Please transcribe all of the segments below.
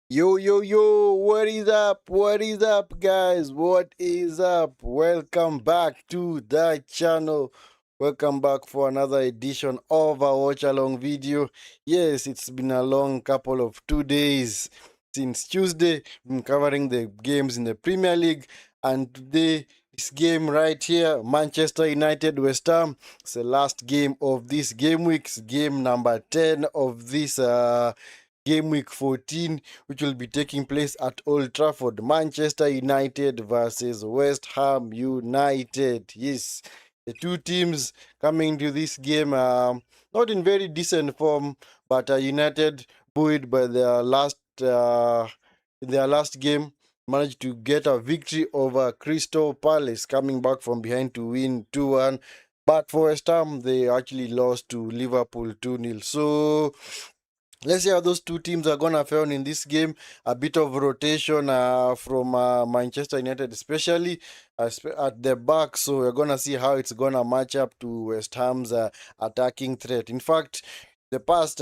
Yo, yo, yo, what is up? What is up, guys? What is up? Welcome back to the channel. Welcome back for another edition of our watch along video. Yes, it's been a long couple of 2 days since Tuesday. Been covering the games in the Premier League, and today, this game right here, Manchester United West Ham. It's the last game of this game week. It's game number 10 of this game week 14, which will be taking place at Old Trafford. Manchester United versus West Ham United. Yes, the two teams coming to this game not in very decent form, but United, buoyed by their last game, managed to get a victory over Crystal Palace, coming back from behind to win 2-1. But for West Ham, they actually lost to Liverpool 2-0. So let's see how those two teams are gonna fare in this game. A bit of rotation from Manchester United, especially at the back. So we're gonna see how it's gonna match up to West Ham's attacking threat. In fact, the past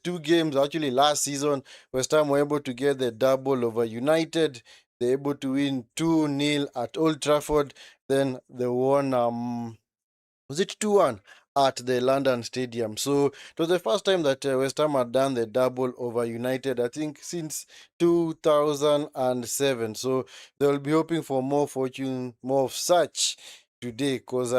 two games, actually last season, West Ham were able to get the double over United. They're able to win 2-0 at Old Trafford. Then they won was it 2-1 at the London Stadium. So it was the first time that West Ham had done the double over United, I think, since 2007. So they'll be hoping for more fortune, more of such today, because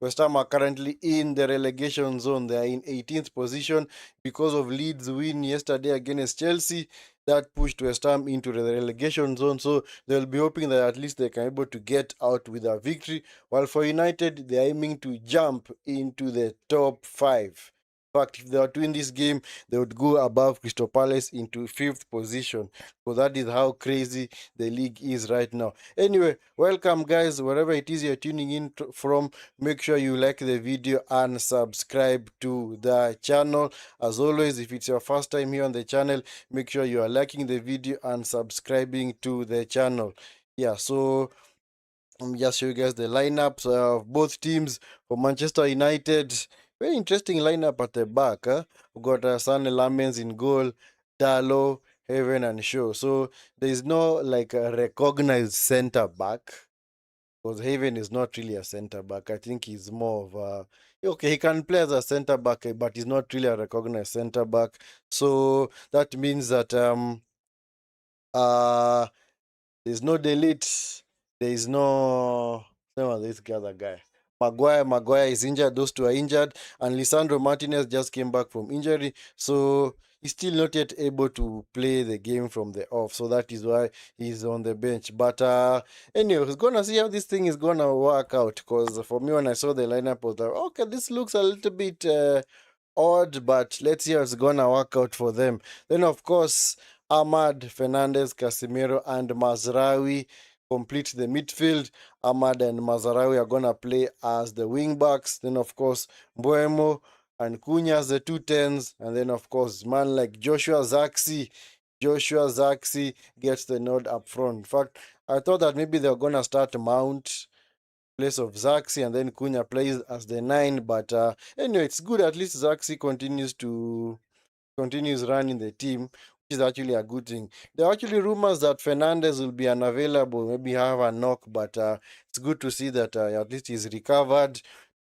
West Ham are currently in the relegation zone. They are in 18th position because of Leeds' win yesterday against Chelsea. That pushed West Ham into the relegation zone. So they'll be hoping that at least they can be able to get out with a victory, while for United, they are aiming to jump into the top five. In fact, if they were to win this game, they would go above Crystal Palace into fifth position. So that is how crazy the league is right now. Anyway, welcome, guys. Wherever it is you're tuning in from, make sure you like the video and subscribe to the channel. As always, if it's your first time here on the channel, make sure you are liking the video and subscribing to the channel. Yeah, so just show you guys the lineups of both teams. For Manchester United, very interesting lineup at the back. We've got San Lamens in goal, Dalo, Heaven, and Shaw. So there is no like a recognized center back, because Haven is not really a center back. I think he's more of a okay. He can play as a center back, but he's not really a recognized center back. So that means that uh there's no delete. There is no. No, this other guy. Maguire is injured. Those two are injured. And Lisandro Martinez just came back from injury. So he's still not yet able to play the game from the off. So that is why he's on the bench. But anyway, we're going to see how this thing is going to work out. Because for me, when I saw the lineup, I was like, okay, this looks a little bit odd, but let's see how it's gonna work out for them. Then, of course, Ahmad, Fernandez, Casemiro, and Mazraoui complete the midfield. Ahmad and Mazraoui are gonna play as the wing backs. Then, of course, Mbuemo and Cunha as the two tens, and then, of course, man like Joshua Zaxi. Joshua Zaxi gets the nod up front. In fact, I thought that maybe they're gonna start Mount place of Zaxi, and then Cunha plays as the nine. But anyway, it's good at least Zaxi continues running the team, which is actually a good thing. There are actually rumors that Fernandez will be unavailable, maybe have a knock, but it's good to see that at least he's recovered.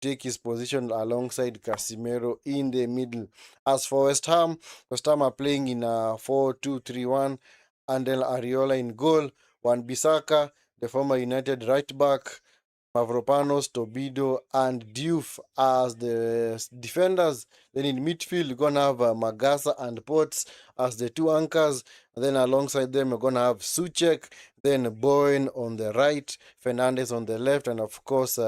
Take his position alongside Casemiro in the middle. As for West Ham are playing in a 4-2-3-1. Andel Ariola in goal, Wan Bissaka, the former United right back, Mavropanos, Tobido, and Diouf as the defenders. Then in midfield, you're going to have Magasa and Potts as the two anchors. And then alongside them, you're going to have Suchek, then Bowen on the right, Fernandez on the left, and of course,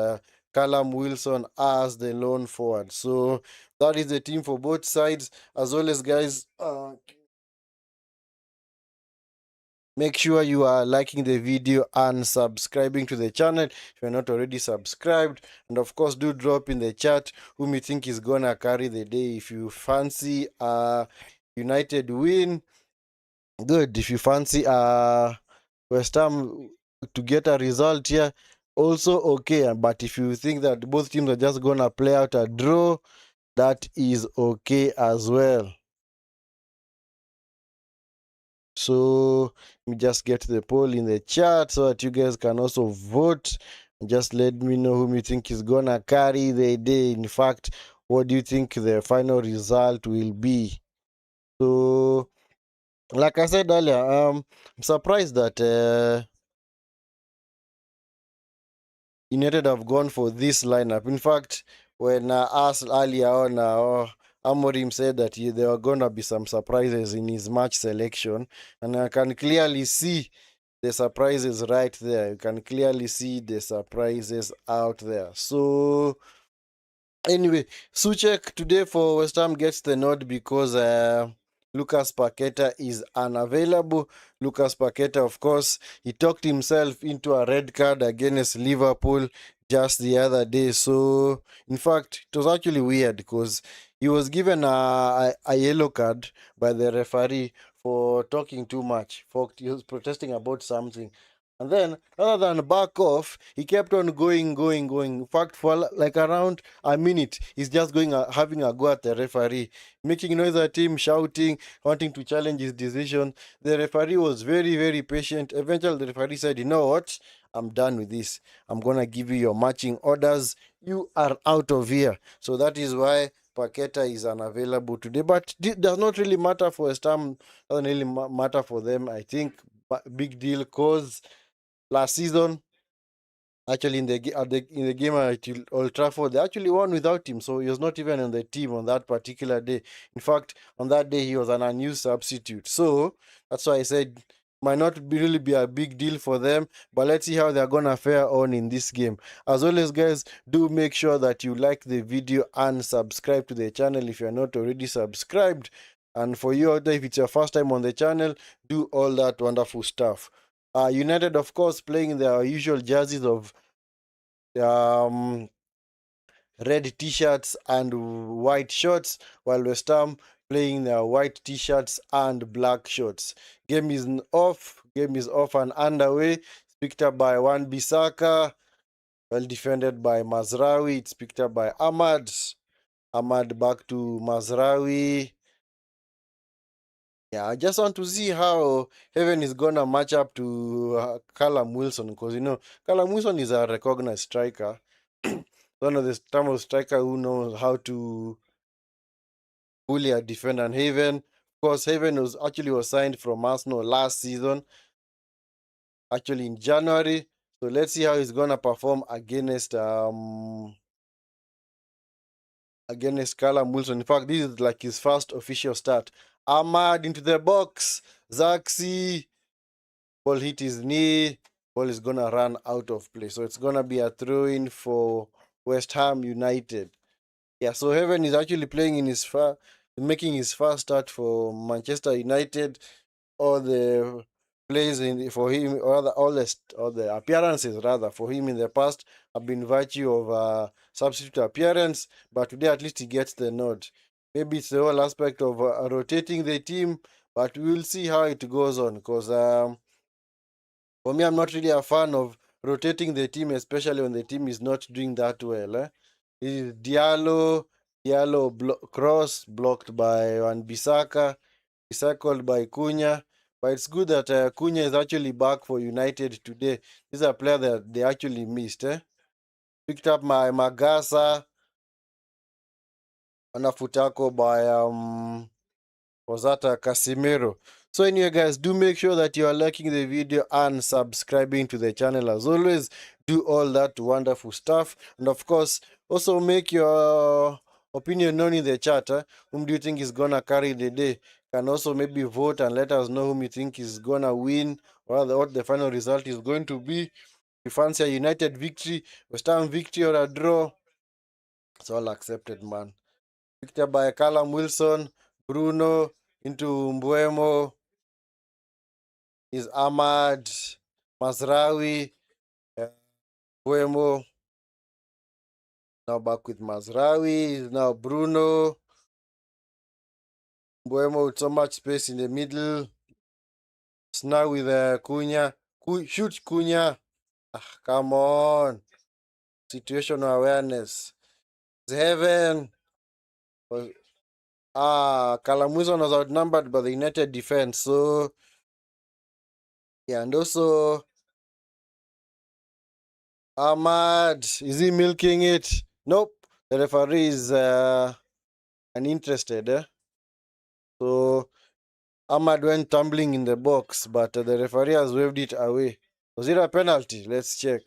Callum Wilson as the lone forward. So that is the team for both sides. As always, guys, make sure you are liking the video and subscribing to the channel if you're not already subscribed. And of course, do drop in the chat whom you think is gonna carry the day. If you fancy United win, good. If you fancy West Ham to get a result here, also okay. But if you think that both teams are just gonna play out a draw, that is okay as well. So let me just get the poll in the chat so that you guys can also vote. Just let me know whom you think is gonna carry the day. In fact, what do you think the final result will be? So, like I said earlier, I'm surprised that United have gone for this lineup. In fact, when I asked earlier on, Amorim said that there are going to be some surprises in his match selection, and I can clearly see the surprises right there. You can clearly see the surprises out there. So, anyway, Suchek today for West Ham gets the nod because Lucas Paqueta is unavailable. Lucas Paqueta, of course, he talked himself into a red card against Liverpool just the other day. So, in fact, it was actually weird because he was given a yellow card by the referee for talking too much, for he was protesting about something. And then, rather than back off, he kept on going. In fact, for like around a minute, he's just going, having a go at the referee, making noise at him, shouting, wanting to challenge his decision. The referee was very patient. Eventually, the referee said, "You know what? I'm done with this. I'm gonna give you your marching orders. You are out of here." So that is why Paqueta is unavailable today. But it does not really matter for West Ham. Doesn't really matter for them. I think big deal because last season, actually in the game at Old Trafford, they actually won without him, so he was not even on the team on that particular day. In fact, on that day he was an unused substitute. So that's why I said might not really be a big deal for them, but let's see how they're gonna fare on in this game. As always, guys, do make sure that you like the video and subscribe to the channel if you're not already subscribed. And for you out there, if it's your first time on the channel, do all that wonderful stuff. United, of course, playing their usual jerseys of um, red t-shirts and white shorts, while West Ham playing their white t-shirts and black shorts. Game is off. Game is off and underway. It's picked up by Wan-Bissaka. Well defended by Mazraoui. It's picked up by Ahmad. Ahmad back to Mazraoui. Yeah, I just want to see how Heaven is gonna match up to Callum Wilson, because Callum Wilson is a recognized striker, one of the type of striker who knows how to bully a defender. And Haven, of course, Haven was signed from Arsenal last season, actually in January. So let's see how he's gonna perform against Callum Wilson. In fact, this is like his first official start. Ahmad into the box. Zaxi. Ball hit his knee. Ball is gonna run out of play. So it's gonna be a throw-in for West Ham United. Yeah, so Heaven is actually playing making his first start for Manchester United. All the plays for him, or all the appearances rather for him in the past have been virtue of substitute appearance. But today at least he gets the nod. Maybe it's the whole aspect of rotating the team, but we'll see how it goes on. Because for me, I'm not really a fan of rotating the team, especially when the team is not doing that well. This is Diallo cross blocked by Wan-Bissaka, recycled by Cunha. But it's good that Cunha is actually back for United today. This is a player that they actually missed. Picked up my Magasa on a futako by was that Casimiro. So anyway, guys, do make sure that you are liking the video and subscribing to the channel. As always, do all that wonderful stuff. And of course, also make your opinion known in the chat. Whom do you think is gonna carry the day? Can also maybe vote and let us know whom you think is gonna win, or rather what the final result is going to be. You fancy a United victory, West Ham victory, or a draw? It's all accepted, man. Picked up by Callum Wilson, Bruno into Mbuemo, is Ahmad, Mazraoui, Mbuemo, now back with Mazraoui, is now Bruno, Mbuemo with so much space in the middle, it's now with Cunha, shoot Cunha, come on, situational awareness, it's Heaven, Callum Wilson was outnumbered by the United defense, so Yeah, and also Ahmad, is he milking it? Nope. The referee is uninterested. So Ahmad went tumbling in the box, but the referee has waved it away. Was it a penalty? Let's check.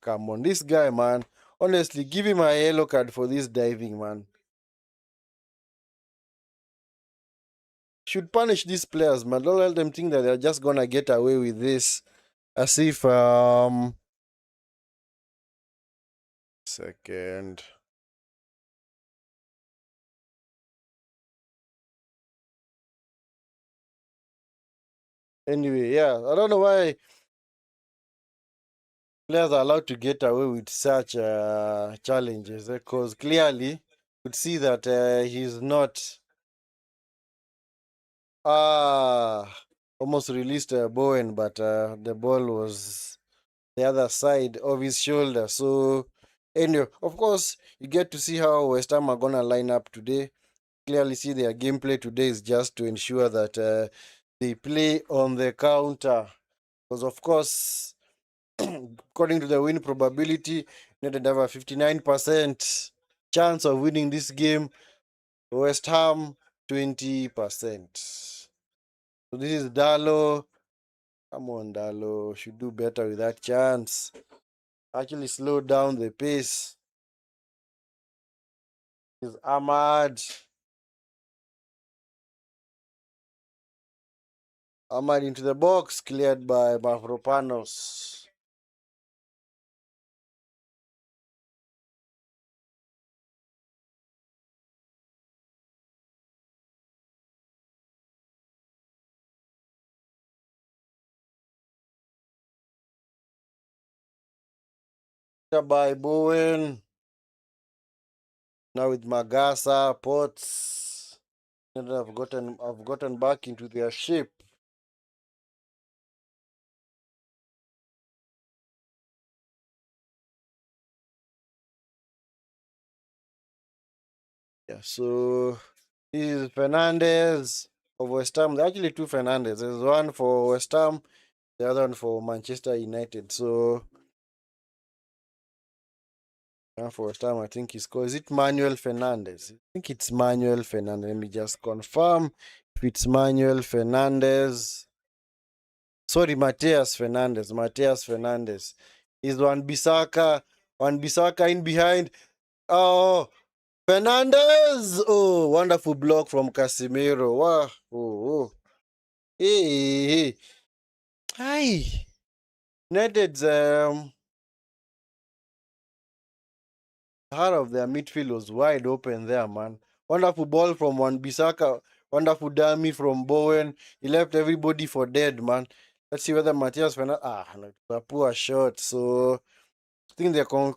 Come on, this guy, man. Honestly, give him a yellow card for this diving, man. Should punish these players, man. Don't let them think that they're just gonna get away with this. As if second. Anyway, yeah, I don't know why players are allowed to get away with such challenges because clearly you could see that he's not almost released Bowen, but the ball was the other side of his shoulder. So anyway, of course, you get to see how West Ham are gonna line up today. Clearly see their gameplay today is just to ensure that they play on the counter. Because of course, according to the win probability, United have a 59% chance of winning this game. West Ham 20%. So this is Dalo. Come on, Dalo. Should do better with that chance. Actually slow down the pace. Is Ahmad. Ahmad into the box, cleared by Mavropanos. By Bowen. Now with Magasa, Potts. I've gotten back into their shape. Yeah, so this is Fernandez of West Ham. There are actually two Fernandez. There's one for West Ham, the other one for Manchester United. So one for West Ham, I think he's called. Is it Manuel Fernandez? I think it's Manuel Fernandez. Let me just confirm if it's Manuel Fernandez. Sorry, Mateus Fernandez. Mateus Fernandez. Is Wan Bissaka. Wan Bissaka in behind. Oh, Fernandez! Oh, wonderful block from Casemiro. Wow. Oh, oh. Hey, hey. Hi. United's heart of their midfield was wide open there, man. Wonderful ball from Wan Bissaka. Wonderful dummy from Bowen. He left everybody for dead, man. Let's see whether Matthias Fernandez. No, it's a poor shot. So I think the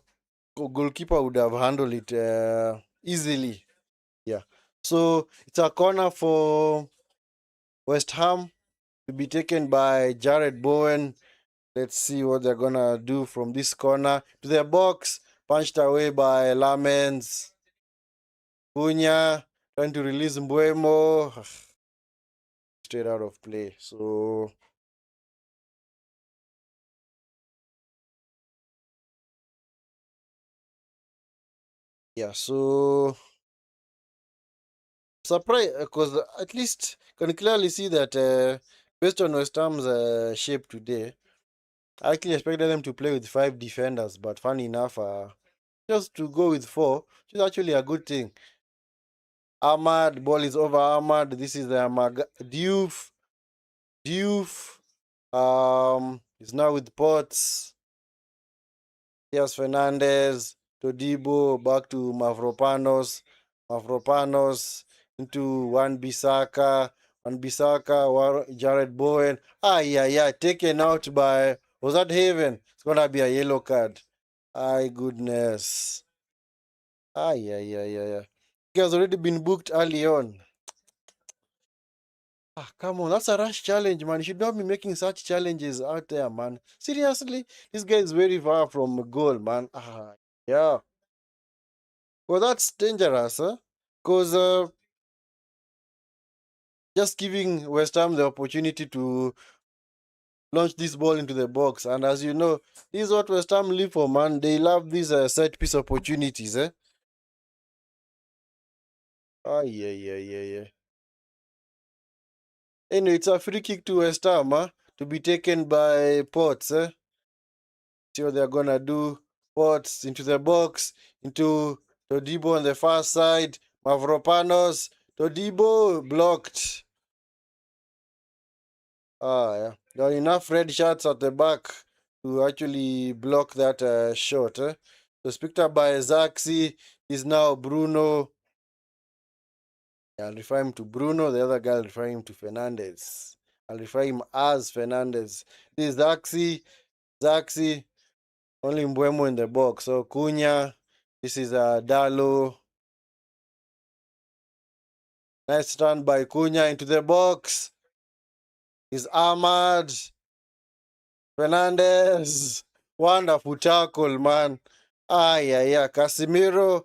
goalkeeper would have handled it easily. Yeah. So it's a corner for West Ham to be taken by Jared Bowen. Let's see what they're gonna do from this corner to the box. Punched away by Lamens. Cunha trying to release Mbuemo. Straight out of play. So yeah, so surprise because at least can clearly see that based on West Ham's shape today, I actually expected them to play with five defenders, but funny enough, just to go with four, which is actually a good thing. Ahmad, ball is over Ahmad. This is the Diouf. Diouf is now with Potts. Yes, Fernandez, Todibo, back to Mavropanos. Mavropanos into Wan Bissaka. Wan Bissaka, Jared Bowen. Yeah, taken out by, was that Haven? It's gonna be a yellow card. Ay, goodness. Yeah. He has already been booked early on. Come on, that's a rush challenge, man. You should not be making such challenges out there, man. Seriously, this guy is very far from a goal, man. Yeah. Well, that's dangerous, huh? Because just giving West Ham the opportunity to launch this ball into the box. And as you know, this is what West Ham live for, man. They love these set piece opportunities, eh? Ah, yeah, yeah, yeah, yeah. Anyway, it's a free kick to West Ham, huh? To be taken by Potts, eh? See what they're gonna do. Potts into the box, into Todibo on the far side. Mavropanos, Todibo blocked. Ah, yeah. There are enough red shirts at the back to actually block that shot. Eh? So it's picked up by Zaxi. Is now Bruno. I'll refer him to Bruno. The other guy will refer him to Fernandez. I'll refer him as Fernandez. This is Zaxi. Zaxi. Only Mbuemo in the box. So Cunha. This is Dalo. Nice run by Cunha into the box. Is Ahmad. Fernandez. Wonderful tackle, man. Yeah. Casemiro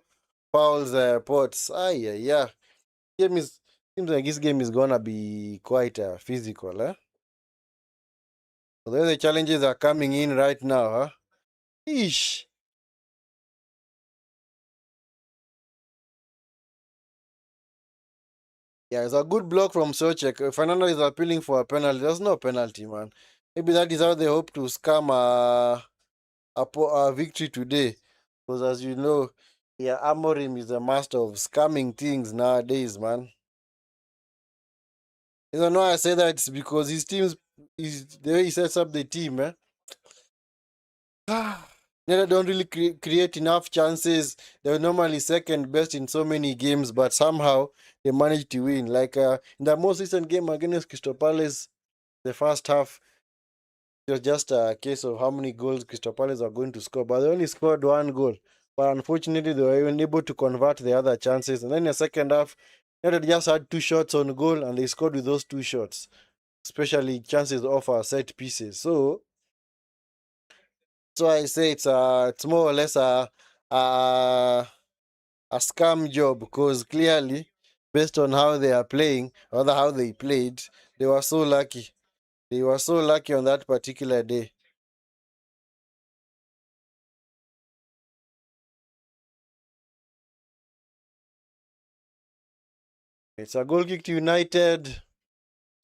fouls Potts. Yeah. Seems like this game is gonna be quite physical, eh? Although the challenges are coming in right now, huh? Eesh. Yeah, it's a good block from Sochek. Fernando is appealing for a penalty. There's no penalty, man. Maybe that is how they hope to scam a victory today. Because as you know, yeah, Amorim is a master of scamming things nowadays, man. You know why I say that? It's because his teams, the way he sets up the team, eh? They don't really create enough chances. They're normally second best in so many games, but somehow they manage to win. Like in the most recent game against Crystal Palace, the first half, it was just a case of how many goals Crystal Palace are going to score, but they only scored one goal. But unfortunately, they were unable to convert the other chances. And then in the second half, United just had two shots on goal, and they scored with those two shots, especially chances off set pieces. So I say it's more or less a a scam job because clearly, based on how they are playing, or how they played, they were so lucky. They were so lucky on that particular day. It's a goal kick to United,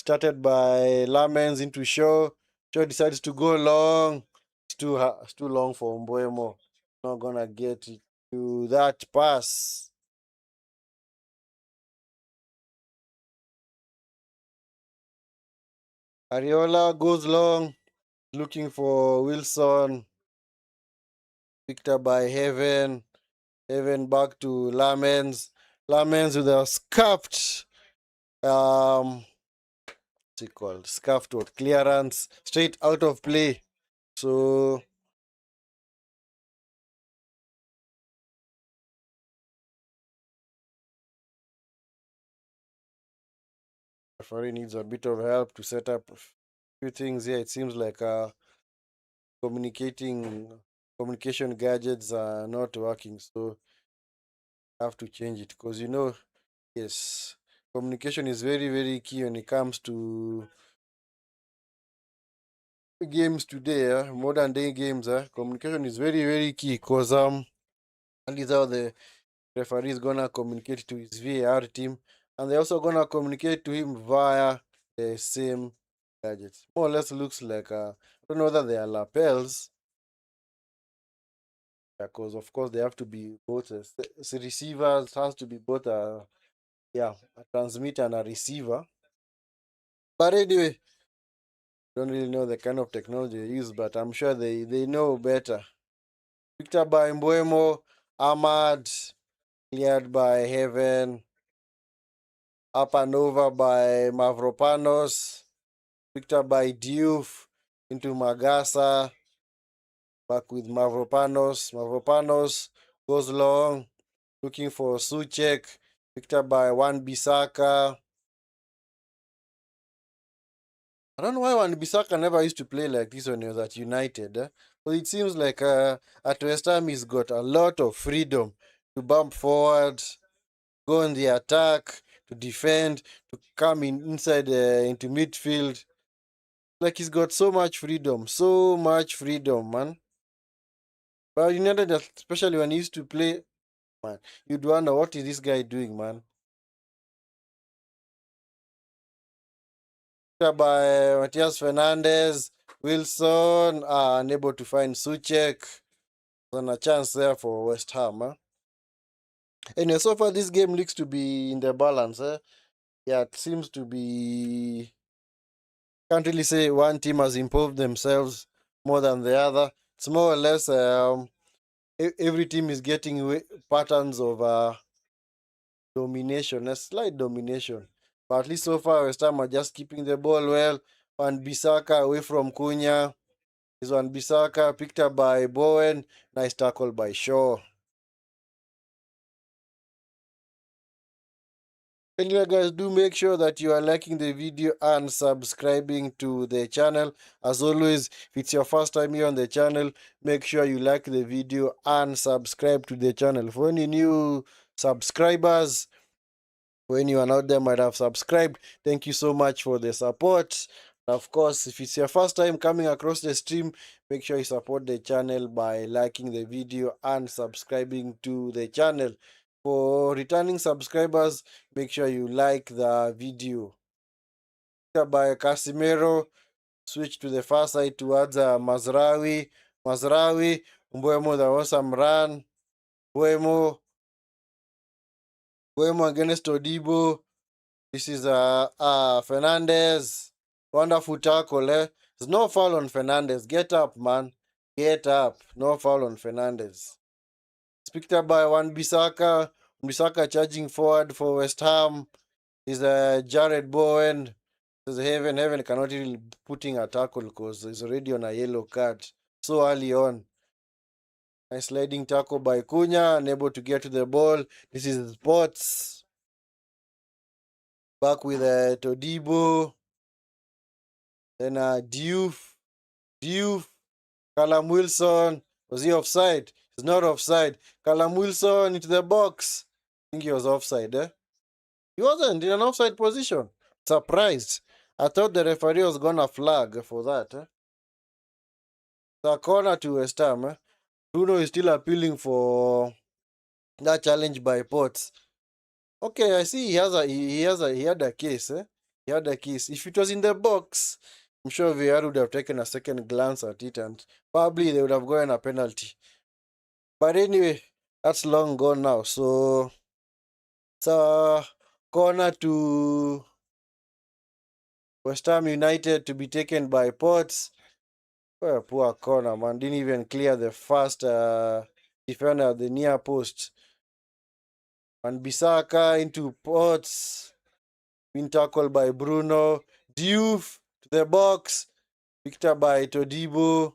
started by Lamens into Shaw. Shaw decides to go long. It's too long for Mbuemo. Not gonna get it to that pass. Ariola goes long, looking for Wilson. Picked up by Heaven. Heaven back to Lamens. Lamens with a scuffed, what's it called? Scuffed what? Clearance. Straight out of play. So, referee needs a bit of help to set up a few things here. It seems like communicating communication gadgets are not working. So, I have to change it because yes, communication is very, very key when it comes to games today, modern day games. Communication is very, very key because that is how the referee is gonna communicate to his VAR team, and they're also gonna communicate to him via the same gadgets. More or less looks like I don't know whether they are lapels, because of course they have to be both receivers. Has to be both a transmitter and a receiver. But anyway, don't really know the kind of technology they use, but I'm sure they know better. Picked up by Mbuemo, Ahmad, cleared by Heaven, up and over by Mavropanos, picked up by Diouf into Magasa, back with Mavropanos. Mavropanos goes long, looking for Suchek, picked up by Wan Bissaka. I don't know why Wan Bissaka never used to play like this when he was at United. But it seems like at West Ham he's got a lot of freedom to bump forward, go on the attack, to defend, to come inside into midfield. Like he's got so much freedom, man. But United, especially when he used to play, man, you'd wonder what is this guy doing, man. By Matias Fernandez, Wilson, unable to find Suchek. On a chance there for West Ham. Anyway, so far this game looks to be in the balance. Yeah, it seems to be. Can't really say one team has improved themselves more than the other. It's more or less every team is getting patterns of domination, a slight domination. But at least so far, West Ham are just keeping the ball well. Wan Bissaka away from Cunha. Is Wan Bissaka picked up by Bowen. Nice tackle by Shaw. Anyway, guys, do make sure that you are liking the video and subscribing to the channel. As always, if it's your first time here on the channel, make sure you like the video and subscribe to the channel. For any new subscribers, for anyone out there might have subscribed, thank you so much for the support. Of course, if it's your first time coming across the stream, make sure you support the channel by liking the video and subscribing to the channel. For returning subscribers, make sure you like the video. By Casimiro, switch to the far side towards Mazraoui. Mazraoui, Mbeumo, there was some run. Mbeumo against Odibo. This is Fernandez. Wonderful tackle, eh? There's no foul on Fernandez. Get up, man. Get up. No foul on Fernandez. It's picked up by Wan Bissaka. Bissaka charging forward for West Ham. Is Jared Bowen. Says Heaven cannot really putting a tackle because he's already on a yellow card so early on. Nice sliding tackle by Cunha, unable to get to the ball. This is Sports. Back with Todibo. Then Diouf. Callum Wilson. Was he offside? He's not offside. Callum Wilson into the box. I think he was offside, eh? He wasn't in an offside position. Surprised. I thought the referee was gonna flag for that. The corner to West Ham. Bruno is still appealing for that challenge by Potts. Okay, I see he had a case. He had a case. If it was in the box, I'm sure VR would have taken a second glance at it and probably they would have gotten a penalty. But anyway, that's long gone now. So it's a corner to West Ham United to be taken by Potts. Well, poor corner, man. Didn't even clear the first defender at the near post. And Bissaka into Potts. Been tackled by Bruno. Diouf to the box. Picked up by Todibo.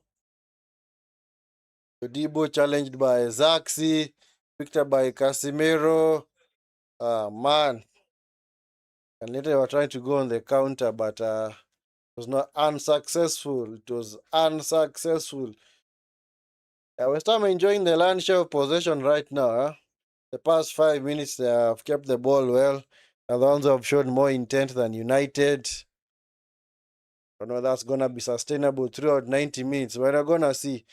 Todibo challenged by Zaxi. Picked up by Casimiro. Ah, man. And later they were trying to go on the counter, but it was not unsuccessful. It was unsuccessful. West Ham enjoying the land share of possession right now. The past 5 minutes, they have kept the ball well. And the ones who have shown more intent than United. I don't know that's going to be sustainable throughout 90 minutes. We're going to see.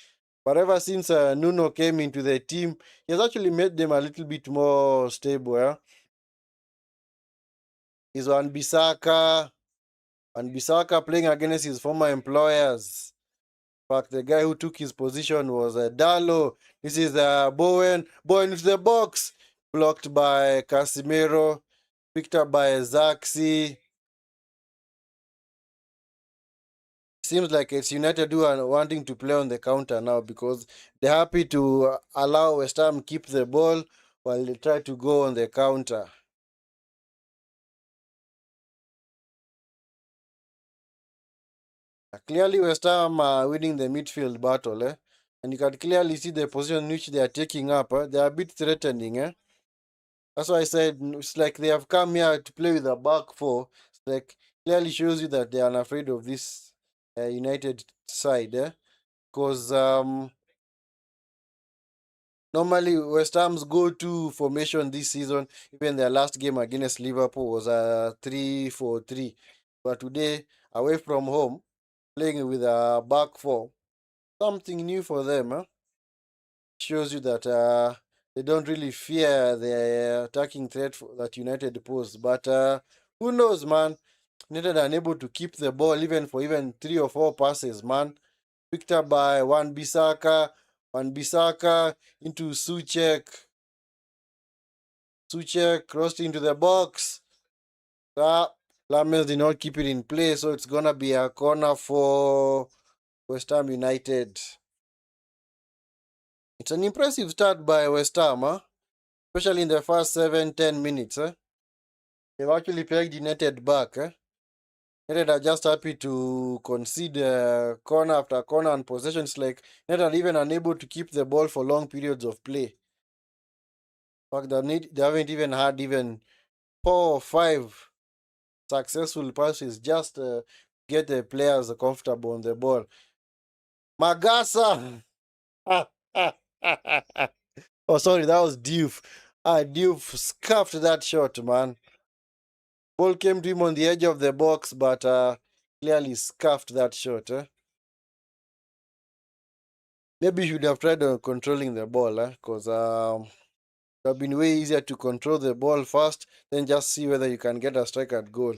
But ever since Nuno came into the team, he has actually made them a little bit more stable. He's on Bissaka. And Bissaka playing against his former employers. In fact, the guy who took his position was Dalo. This is Bowen. Bowen into the box. Blocked by Casimiro. Picked up by Zaxi. Seems like it's United who are wanting to play on the counter now because they're happy to allow West Ham keep the ball while they try to go on the counter. Clearly, West Ham are winning the midfield battle, and you can clearly see the position which they are taking up. They are a bit threatening. That's why I said it's like they have come here to play with a back four. It's like clearly shows you that they are unafraid of this United side, because Normally, West Ham's go-to formation this season, even their last game against Liverpool, was a 3-4-3. But today, away from home, playing with a back four, something new for them. Huh? Shows you that they don't really fear the attacking threat that United pose. But who knows, man? United are unable to keep the ball even for even 3 or 4 passes, man. Picked up by Wan Bissaka into Suchek. Suchek crossed into the box. Lammers did not keep it in place, so it's gonna be a corner for West Ham United. It's an impressive start by West Ham, huh? Especially in the first 7-10 minutes. They've actually pegged United back. United are just happy to concede corner after corner and possessions. Like United are even unable to keep the ball for long periods of play. In fact, they haven't even had even 4 or 5 successful passes just get the players comfortable on the ball. Magasa! Oh, sorry, that was Diouf. Diouf scuffed that shot, man. Ball came to him on the edge of the box, but clearly scuffed that shot. Maybe he should have tried controlling the ball, because it would have been way easier to control the ball first, then just see whether you can get a strike at goal.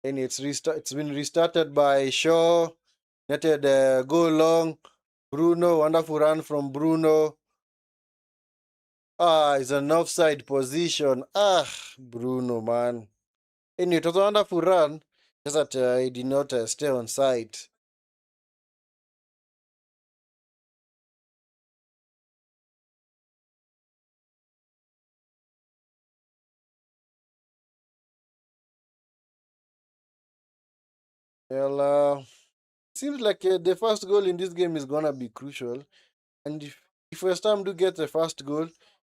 And it's been restarted by Shaw. Netted go long. Bruno, wonderful run from Bruno. It's an offside position. Bruno, man. Anyway, it was a wonderful run, just that he did not stay on side. Well, seems like the first goal in this game is gonna be crucial, and if West Ham do get the first goal,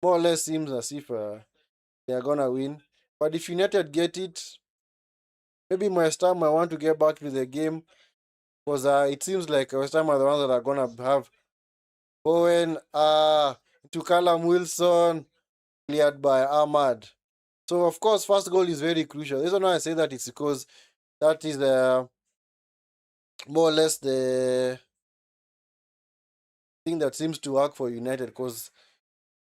more or less seems as if they are gonna win. But if United get it, maybe West Ham might want to get back to the game because it seems like West Ham are the ones that are gonna have Owen to Callum Wilson cleared by Ahmad. So of course, first goal is very crucial. The reason why I say that is because that is more or less the thing that seems to work for United. Because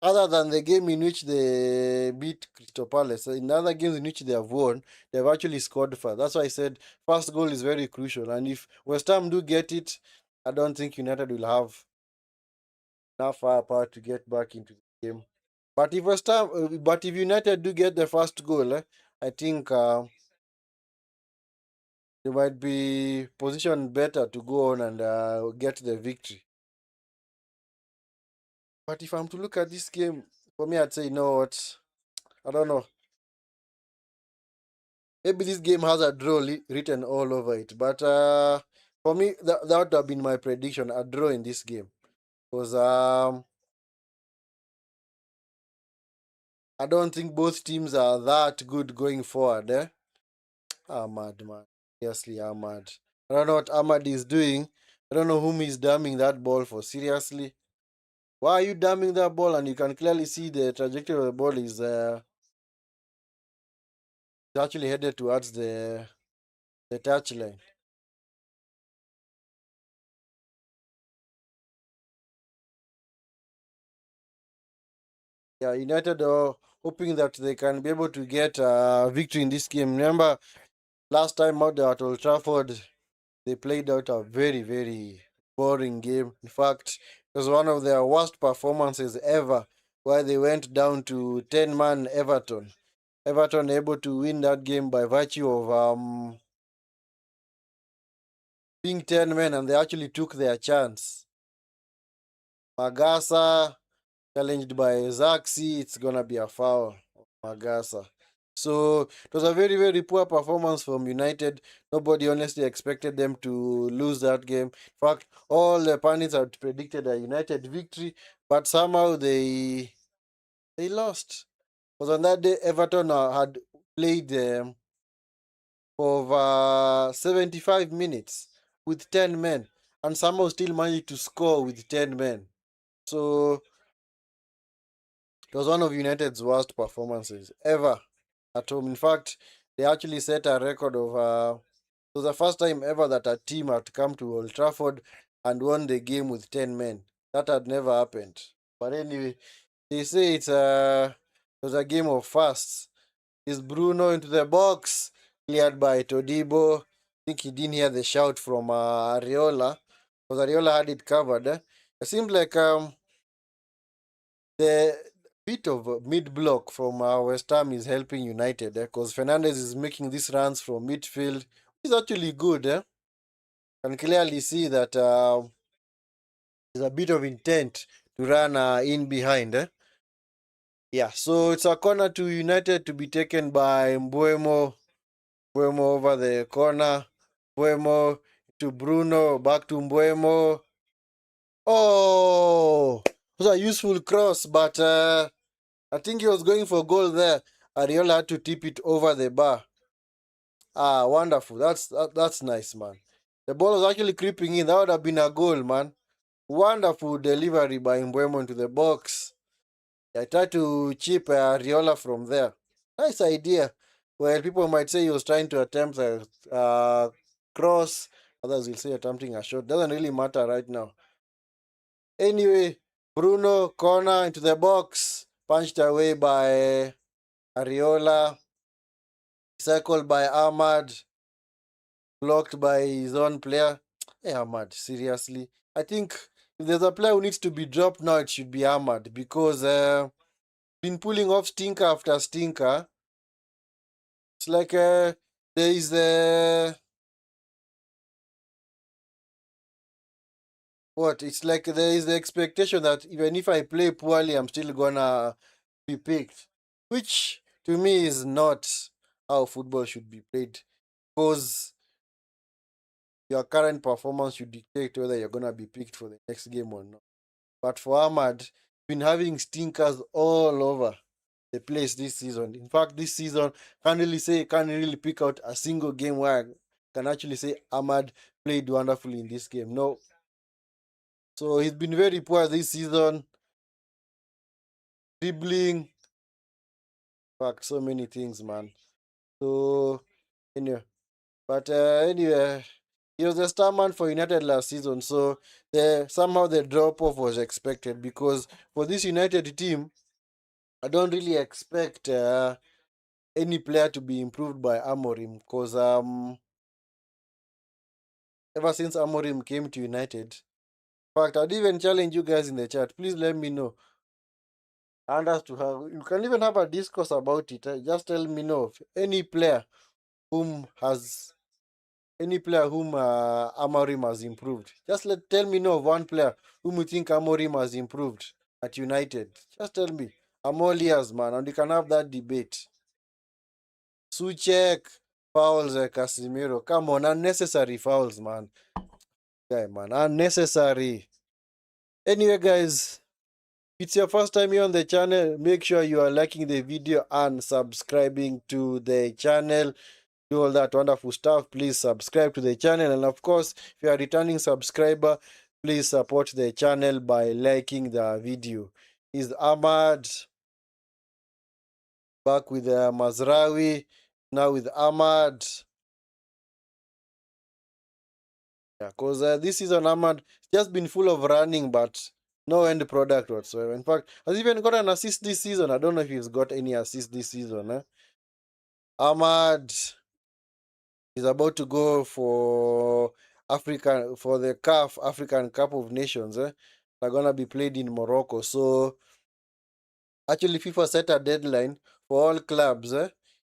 other than the game in which they beat Crystal Palace, in other games in which they have won, they've actually scored first. That's why I said first goal is very crucial. And if West Ham do get it, I don't think United will have enough firepower to get back into the game. But if United do get the first goal, I think they might be positioned better to go on and get the victory. But if I'm to look at this game, for me, I'd say, you know what? I don't know. Maybe this game has a draw written all over it. But for me, that would have been my prediction, a draw in this game. Because I don't think both teams are that good going forward. Ahmad, man. Seriously, Ahmad. I don't know what Ahmad is doing. I don't know whom he's damming that ball for. Seriously. Why are you damming that ball? And you can clearly see the trajectory of the ball is actually headed towards the touchline. Yeah, United are hoping that they can be able to get a victory in this game. Remember, last time out there at Old Trafford, they played out a very, very boring game. In fact, it was one of their worst performances ever, where they went down to 10-man Everton. Everton able to win that game by virtue of being 10 men, and they actually took their chance. Magasa challenged by Zaxi, it's gonna be a foul of Magasa. So it was a very, very poor performance from United. Nobody honestly expected them to lose that game. In fact, all the pundits had predicted a United victory, but somehow they lost. Because on that day, Everton had played for over 75 minutes with 10 men, and somehow still managed to score with 10 men. So it was one of United's worst performances ever at home. In fact, they actually set a record of it was the first time ever that a team had come to Old Trafford and won the game with 10 men. That had never happened. But anyway, they say it was a game of fasts. Is Bruno into the box, cleared by Todibo. I think he didn't hear the shout from Areola, because Areola had it covered. It seemed like the bit of mid block from West Ham is helping United, because Fernandez is making these runs from midfield. He's actually good. Can clearly see that there's a bit of intent to run in behind. Yeah, so it's a corner to United to be taken by Mbuemo. Mbuemo over the corner. Mbuemo to Bruno. Back to Mbuemo. Oh, it was a useful cross, but I think he was going for goal there. Ariola had to tip it over the bar. Ah, wonderful. That's nice, man. The ball was actually creeping in. That would have been a goal, man. Wonderful delivery by Mbuemo into the box. I tried to chip Ariola from there. Nice idea. Well, people might say he was trying to attempt a cross. Others will say attempting a shot. Doesn't really matter right now. Anyway, Bruno, corner into the box. Punched away by Ariola. Circled by Ahmad. Blocked by his own player. Hey, Ahmad, seriously. I think if there's a player who needs to be dropped now, it should be Ahmad. Because been pulling off stinker after stinker. It's like there is what? It's like there is the expectation that even if I play poorly, I'm still gonna be picked, which to me is not how football should be played. Because your current performance should dictate whether you're gonna be picked for the next game or not. But for Ahmad, been having stinkers all over the place this season. In fact, this season can't really pick out a single game where I can actually say Ahmad played wonderfully in this game. No. So he's been very poor this season. Dribbling. In fact, so many things, man. So anyway. But anyway, he was the star man for United last season. So somehow the drop off was expected, because for this United team, I don't really expect any player to be improved by Amorim, because ever since Amorim came to United, in fact, I'd even challenge you guys in the chat. Please let me know. And as to how you can even have a discourse about it. Just tell me know of whom has any player whom Amorim has improved. Just tell me know of one player whom you think Amorim has improved at United. Just tell me. I'm all ears, man, and you can have that debate. Suchek, fouls, Casemiro. Come on, unnecessary fouls, man. Guy, man, unnecessary. Anyway, guys, if it's your first time here on the channel, make sure you are liking the video and subscribing to the channel. Do all that wonderful stuff. Please subscribe to the channel, and of course, if you are a returning subscriber, please support the channel by liking the video. Is Ahmad back with Mazraoui, now with Ahmad? Yeah, because this season Ahmad just been full of running, but no end product whatsoever. In fact, has even got an assist this season. I don't know if he's got any assist this season. Ahmad is about to go for the CAF African Cup of Nations. They're gonna be played in Morocco. So actually, FIFA set a deadline for all clubs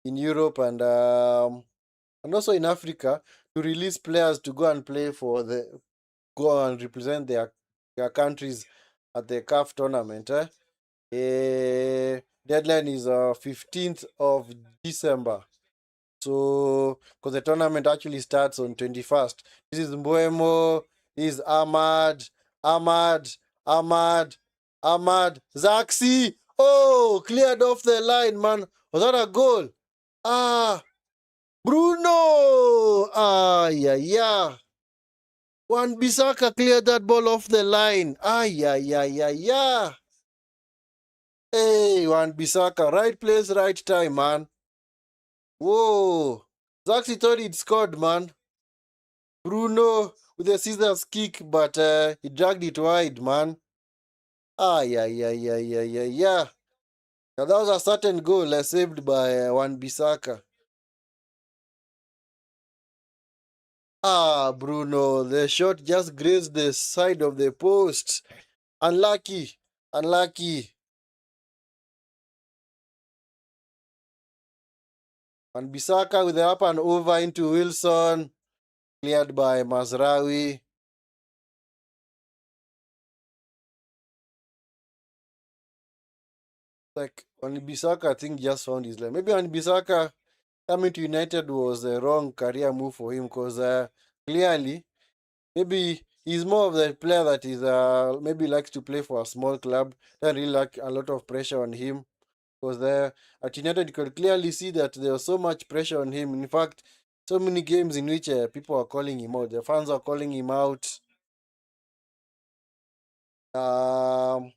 in Europe and also in Africa to release players to go and go and represent their countries at the CAF tournament. Deadline is 15th of December. So, because the tournament actually starts on 21st. This is Mbuemo, this is Ahmad, Zaxi. Oh, cleared off the line, man. Was that a goal? Ah, Bruno. Ah, yeah. Wan-Bissaka cleared that ball off the line. Ay, ay, ay, ay, ay. Hey, Wan-Bissaka, right place, right time, man. Whoa. Zaxi thought he'd scored, man. Bruno with a scissors kick, but he dragged it wide, man. Ay, ay, ay, ay, ay, ay, ay. Now, that was a certain goal saved by Wan-Bissaka. Ah, Bruno, the shot just grazed the side of the post. Unlucky, unlucky. Wan-Bissaka with the up and over into Wilson. Cleared by Mazraoui. Like, Wan-Bissaka, I think, just found his line. Maybe Wan-Bissaka coming to United was the wrong career move for him because clearly, maybe he's more of the player that is maybe likes to play for a small club. Doesn't really like a lot of pressure on him. Because there at United, you could clearly see that there was so much pressure on him. In fact, so many games in which people are calling him out. The fans are calling him out. Um,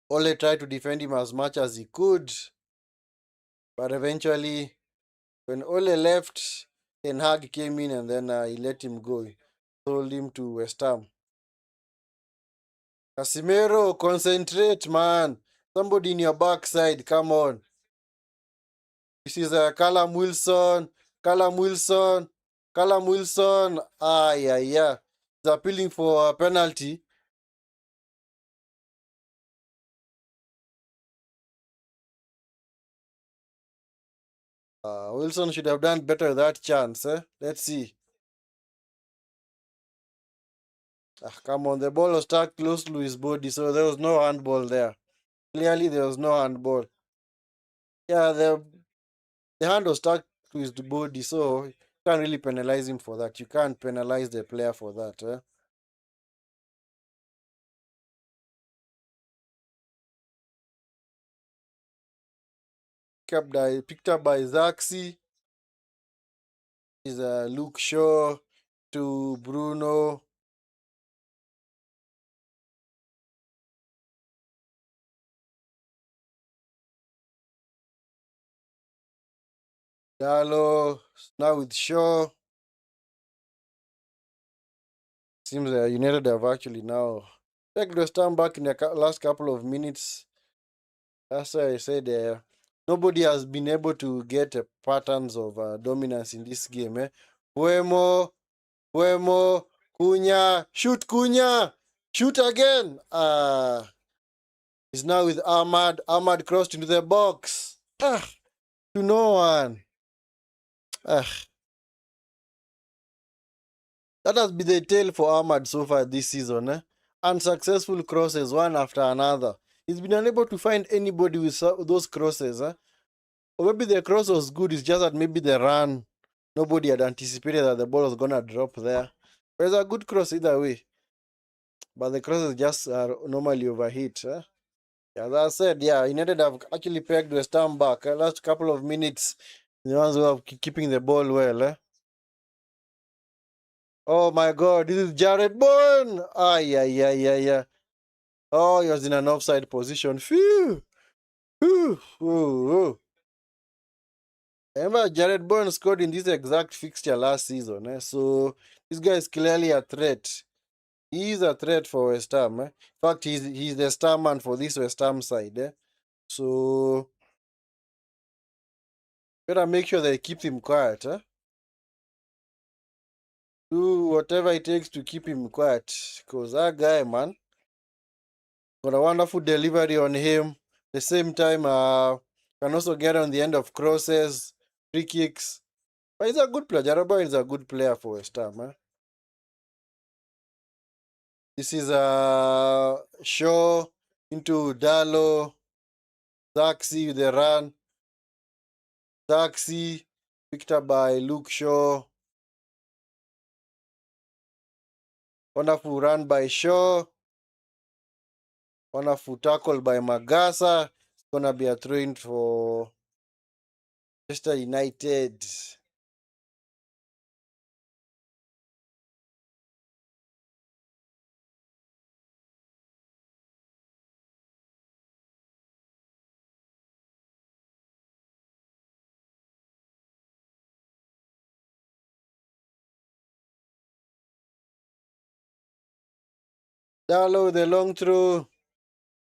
Ole tried to defend him as much as he could. But eventually, when Ole left, Ten Hag came in and then he let him go. He sold him to West Ham. Casemiro, concentrate, man. Somebody in your backside, come on. This is Callum Wilson. Callum Wilson. Callum Wilson. Ah, yeah, yeah. He's appealing for a penalty. Wilson should have done better with that chance. Let's see. Come on. The ball was stuck close to his body, so there was no handball there. Clearly, there was no handball. Yeah, the hand was stuck to his body, so you can't really penalize him for that. You can't penalize the player for that. Picked up by Zaxi. Is Luke Shaw to Bruno. Dallo now with Shaw. Seems United have actually now taken the stand back in the last couple of minutes. That's why I said nobody has been able to get patterns of dominance in this game. Buemo, Cunha, shoot again. He's now with Ahmad. Ahmad crossed into the box. To no one. That has been the tale for Ahmad so far this season. Unsuccessful crosses one after another. He's been unable to find anybody with those crosses. Or maybe the cross was good, it's just that maybe the run, nobody had anticipated that the ball was going to drop there. But it's a good cross either way. But the crosses just are normally overhit. As I said, yeah, United have actually pegged West Ham back. Last couple of minutes, the ones who are keeping the ball well. Oh my God, this is Jared Bourne. Yeah. Oh, he was in an offside position. Phew. Phew. Ooh. Remember, Jared Bourne scored in this exact fixture last season. So this guy is clearly a threat. He is a threat for West Ham. In fact, he's the star man for this West Ham side. So better make sure they keep him quiet. Do whatever it takes to keep him quiet. Because that guy, man, got a wonderful delivery on him. The same time, can also get on the end of crosses, free kicks. But he's a good player. Jaraba is a good player for West Ham. This is Shaw into Dallo. Zaxi with the run. Zaxi picked up by Luke Shaw. Wonderful run by Shaw. Wonderful tackle by Magasa. It's going to be a throw in for Manchester United. Dalo with a long throw.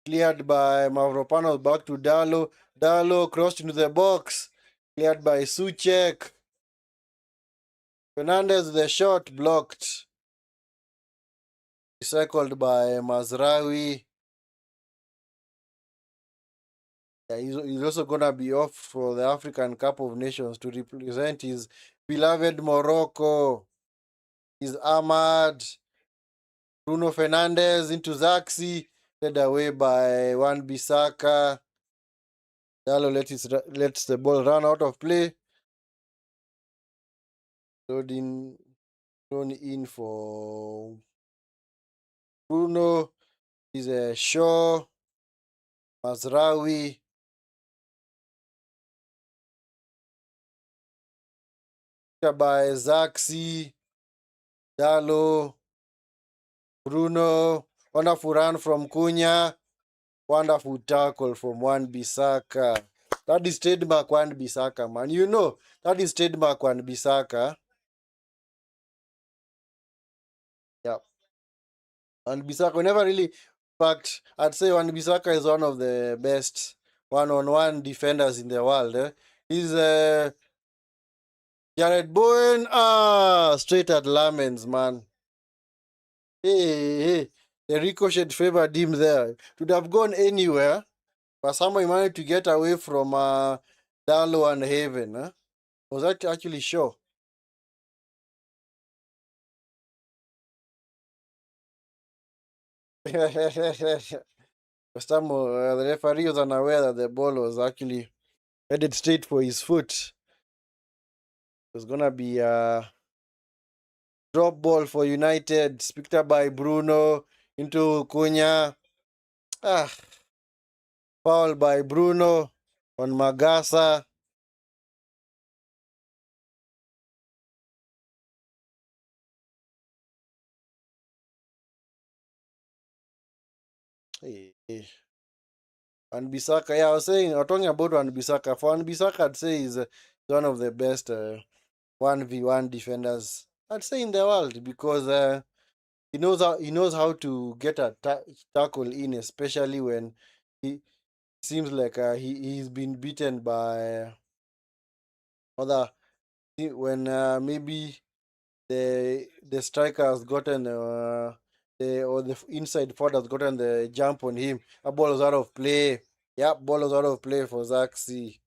Cleared by Mavropanos. Back to Dalo. Dalo crossed into the box. Cleared by Suchek. Fernandez with a shot blocked. Recycled by Mazraoui. Yeah, he's also going to be off for the African Cup of Nations to represent his beloved Morocco. Is Ahmad. Bruno Fernandes into Zaxi. Led away by Wan Bissaka. Dalo lets the ball run out of play. Thrown in for Bruno. Is a Shaw. Mazraoui. By Zaxi. Dalo. Bruno. Wonderful run from Cunha. Wonderful tackle from Wan Bissaka. That is trademark Wan Bissaka, man. You know, that is trademark Wan Bissaka. Yeah. Wan Bissaka, never really. In fact, I'd say Wan Bissaka is one of the best one-on-one defenders in the world. He's Jared Bowen. Straight at Lamens, man. Hey. The ricochet favored him there. It would have gone anywhere. But somehow he managed to get away from Dalo and Haven. Was that actually sure? First time the referee was unaware that the ball was actually headed straight for his foot. It was gonna be a drop ball for United, picked up by Bruno into Cunha. Foul by Bruno on Magasa. And Bisaka, yeah, I was talking about Wan Bissaka. For Wan Bissaka, I'd say he's one of the best 1v1 defenders, I'd say, in the world, because he knows how to get a tackle in, especially when he seems like he's been beaten by other, when maybe the striker has gotten the inside forward has gotten the jump on him. A ball was out of play. Yep, ball was out of play for Zaxi. It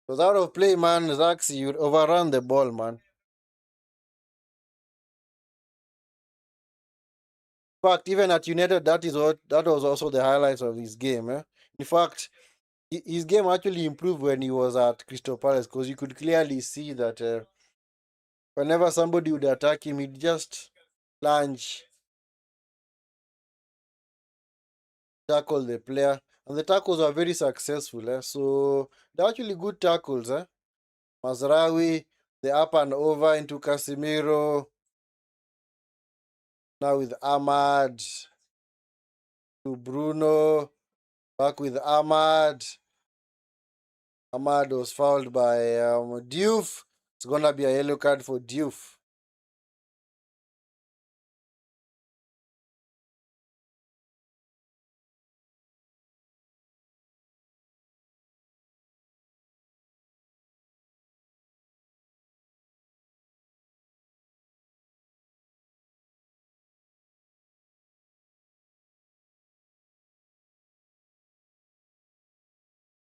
was out of play, man. Zaxi, you overrun the ball, man. In fact, even at United, that was also the highlights of his game. In fact, his game actually improved when he was at Crystal Palace, because you could clearly see that whenever somebody would attack him, he'd just lunge, tackle the player. And the tackles are very successful. So they're actually good tackles. Mazraoui, the up and over into Casemiro. Now with Ahmad to Bruno. Back with Ahmad. Ahmad was fouled by Diouf. It's going to be a yellow card for Diouf.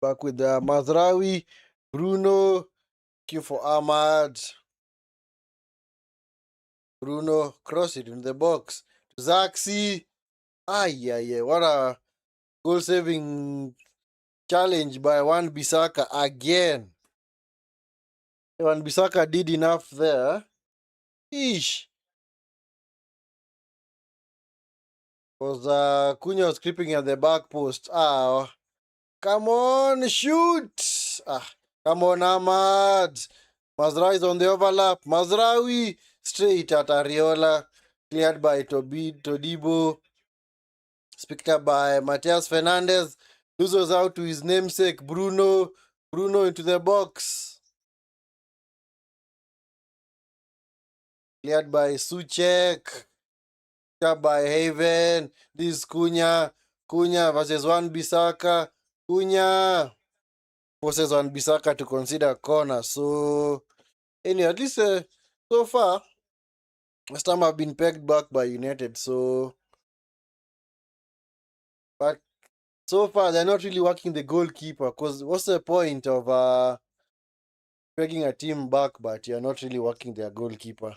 Back with Mazraoui. Bruno. Q for Ahmad. Bruno cross it in the box. Zaxi. Yeah. What a goal saving challenge by Wan Bissaka again. Wan Bissaka did enough there. Ish. Was Cunha was creeping at the back post. Come on, shoot! Come on, Ahmad. Mazraoui is on the overlap. Mazraoui straight at Ariola. Cleared by Todibo. Picked up by Matias Fernandez. Loses out to his namesake, Bruno. Bruno into the box. Cleared by Suchek. by Haven. This is Cunha. Cunha versus Wan Bissaka. Cunha forces Wan Bissaka to consider corner. So, anyway, at least so far, West Ham have been pegged back by United. So, but so far they're not really working the goalkeeper. Because what's the point of pegging a team back, but you're not really working their goalkeeper?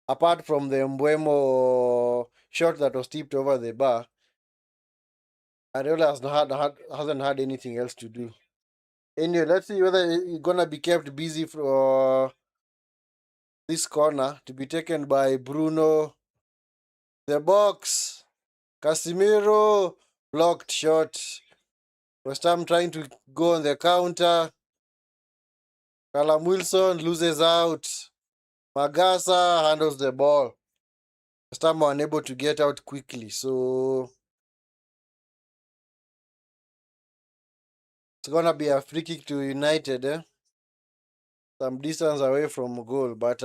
Apart from the Mbuemo shot that was tipped over the bar, Areola hasn't had anything else to do. Anyway, let's see whether he's gonna be kept busy for this corner to be taken by Bruno. The box. Casemiro blocked shot. West Ham trying to go on the counter. Callum Wilson loses out. Magasa handles the ball. West Ham were unable to get out quickly, so it's gonna be a free kick to United. Some distance away from goal. But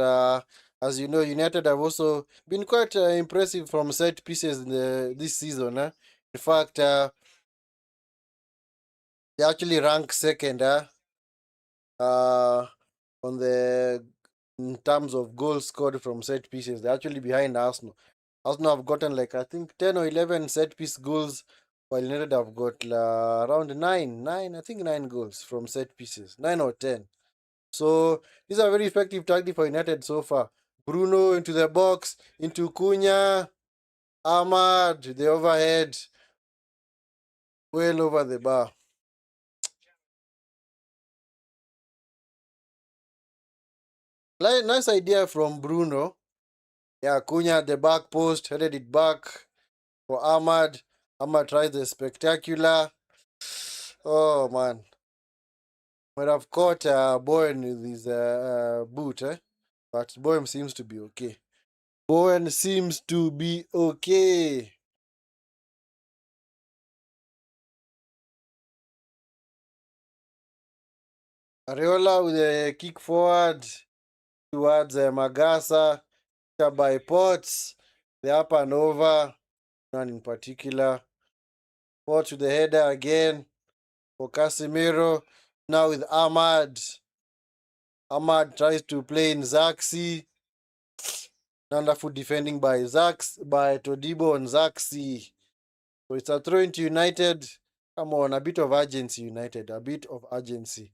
as you know, United have also been quite impressive from set pieces in this season. In fact, they actually rank second on the in terms of goals scored from set pieces. They're actually behind Arsenal. Arsenal have gotten like I think 10 or 11 set piece goals, while United have got around nine. I think 9 goals from set pieces, 9 or 10. So these are very effective tactic for United so far. Bruno into the box, into Cunha, Ahmad, the overhead, well over the bar. Nice idea from Bruno. Yeah, Cunha at the back post, headed it back for Ahmad. Ahmad tries the spectacular. Oh man. Might have caught Bowen with his boot, but Bowen seems to be okay. Bowen seems to be okay. Areola with a kick forward towards Magasa, by Potts, the up and over, none in particular. Potts to the header again for Casemiro. Now with Ahmad. Ahmad tries to play in Zaxi. Wonderful defending by Todibo and Zaxi. So it's a throw into United. Come on, a bit of urgency, United. A bit of urgency.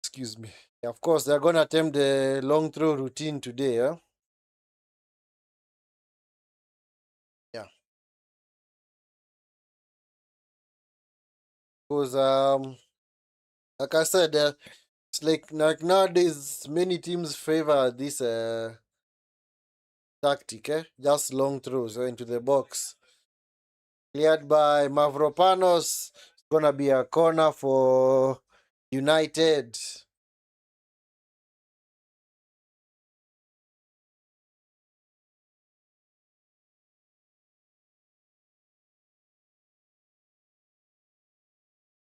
Excuse me. Yeah, of course, they're going to attempt the long throw routine today. Yeah. Because, like I said, it's like nowadays, many teams favor this tactic, just long throws into the box. Cleared by Mavropanos. It's going to be a corner for United.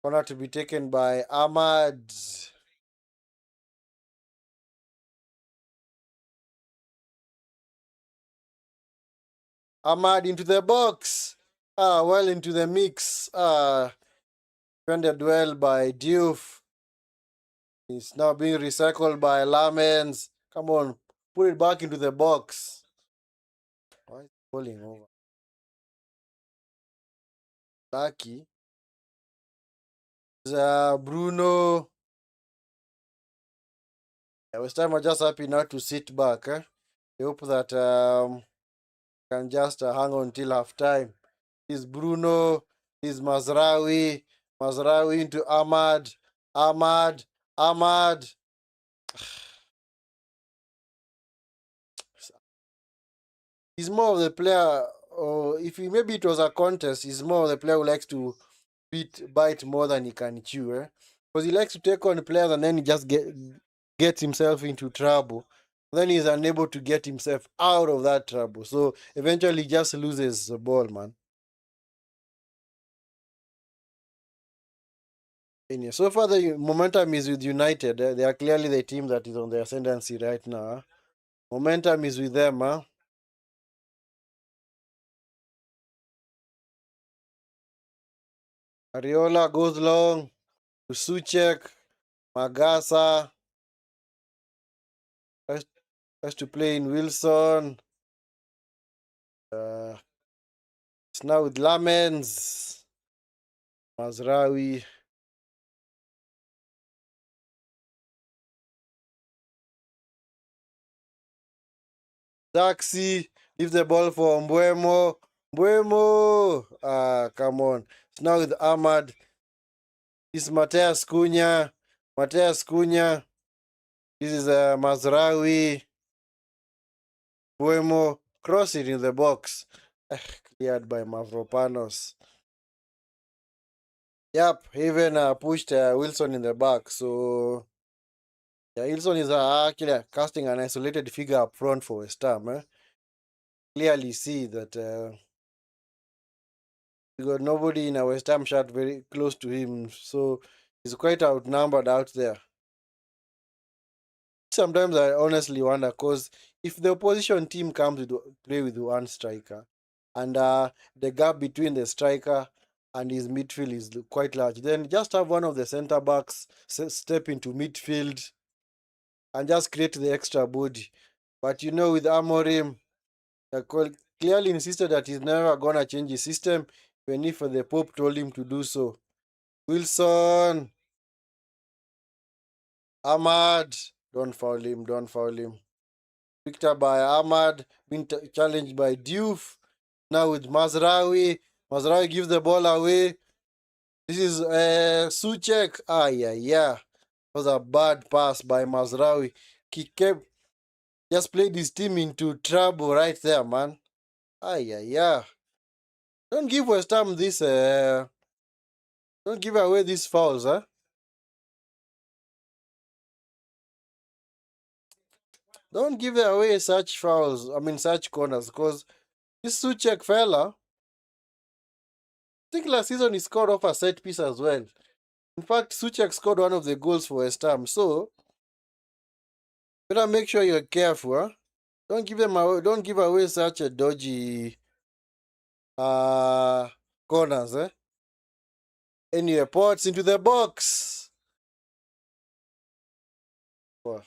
Corner to be taken by Ahmad. Ahmad into the box. Well into the mix. Defended well by Diouf. It's now being recycled by Lamens. Come on, put it back into the box. Why is it falling over? Lucky. Bruno. West Ham are just happy now to sit back. They hope that can just hang on till half time. Is Bruno, is Mazraoui. Mazraoui into Ahmad. Ahmad. He's more of the player, or if maybe it was a contest, he's more of the player who likes to bite more than he can chew. Because he likes to take on players and then he just gets himself into trouble. Then he's unable to get himself out of that trouble. So eventually he just loses the ball, man. Anyway, so far the momentum is with United. They are clearly the team that is on the ascendancy right now. Momentum is with them. Ariola goes long to Suchek. Magasa has to play in Wilson. It's now with Lamens. Mazraoui. Taxi. Leave the ball for Mbuemo. Mbuemo. Come on. It's now with Ahmad. It's Mateus Cunha. Mateus Cunha. This is Mazraoui. Mbuemo. Cross it in the box. Cleared by Mavropanos. Yep, even pushed Wilson in the back. So, yeah, Wilson is actually casting an isolated figure up front for West Ham. Clearly see that we got nobody in a West Ham shirt very close to him. So, he's quite outnumbered out there. Sometimes I honestly wonder because if the opposition team comes to play with one striker and the gap between the striker and his midfield is quite large, then just have one of the centre backs step into midfield and just create the extra body. But with Amorim, clearly insisted that he's never gonna change his system, even if the Pope told him to do so. Wilson, Ahmad, don't foul him, don't foul him. Picked up by Ahmad, being challenged by Diouf. Now with Mazraoui. Mazraoui gives the ball away. This is Suchek. Yeah. It was a bad pass by Mazraoui. He kept just played his team into trouble right there, man. Yeah. Don't give West Ham this. Don't give away these fouls, huh? Don't give away such fouls. I mean, such corners, because this Suchek fella, I think last season he scored off a set piece as well. In fact, Suchek scored one of the goals for West Ham. So, better make sure you're careful, huh? Don't give them away. Don't give away such a dodgy corners, eh? Anyway, Potts into the box. What? Is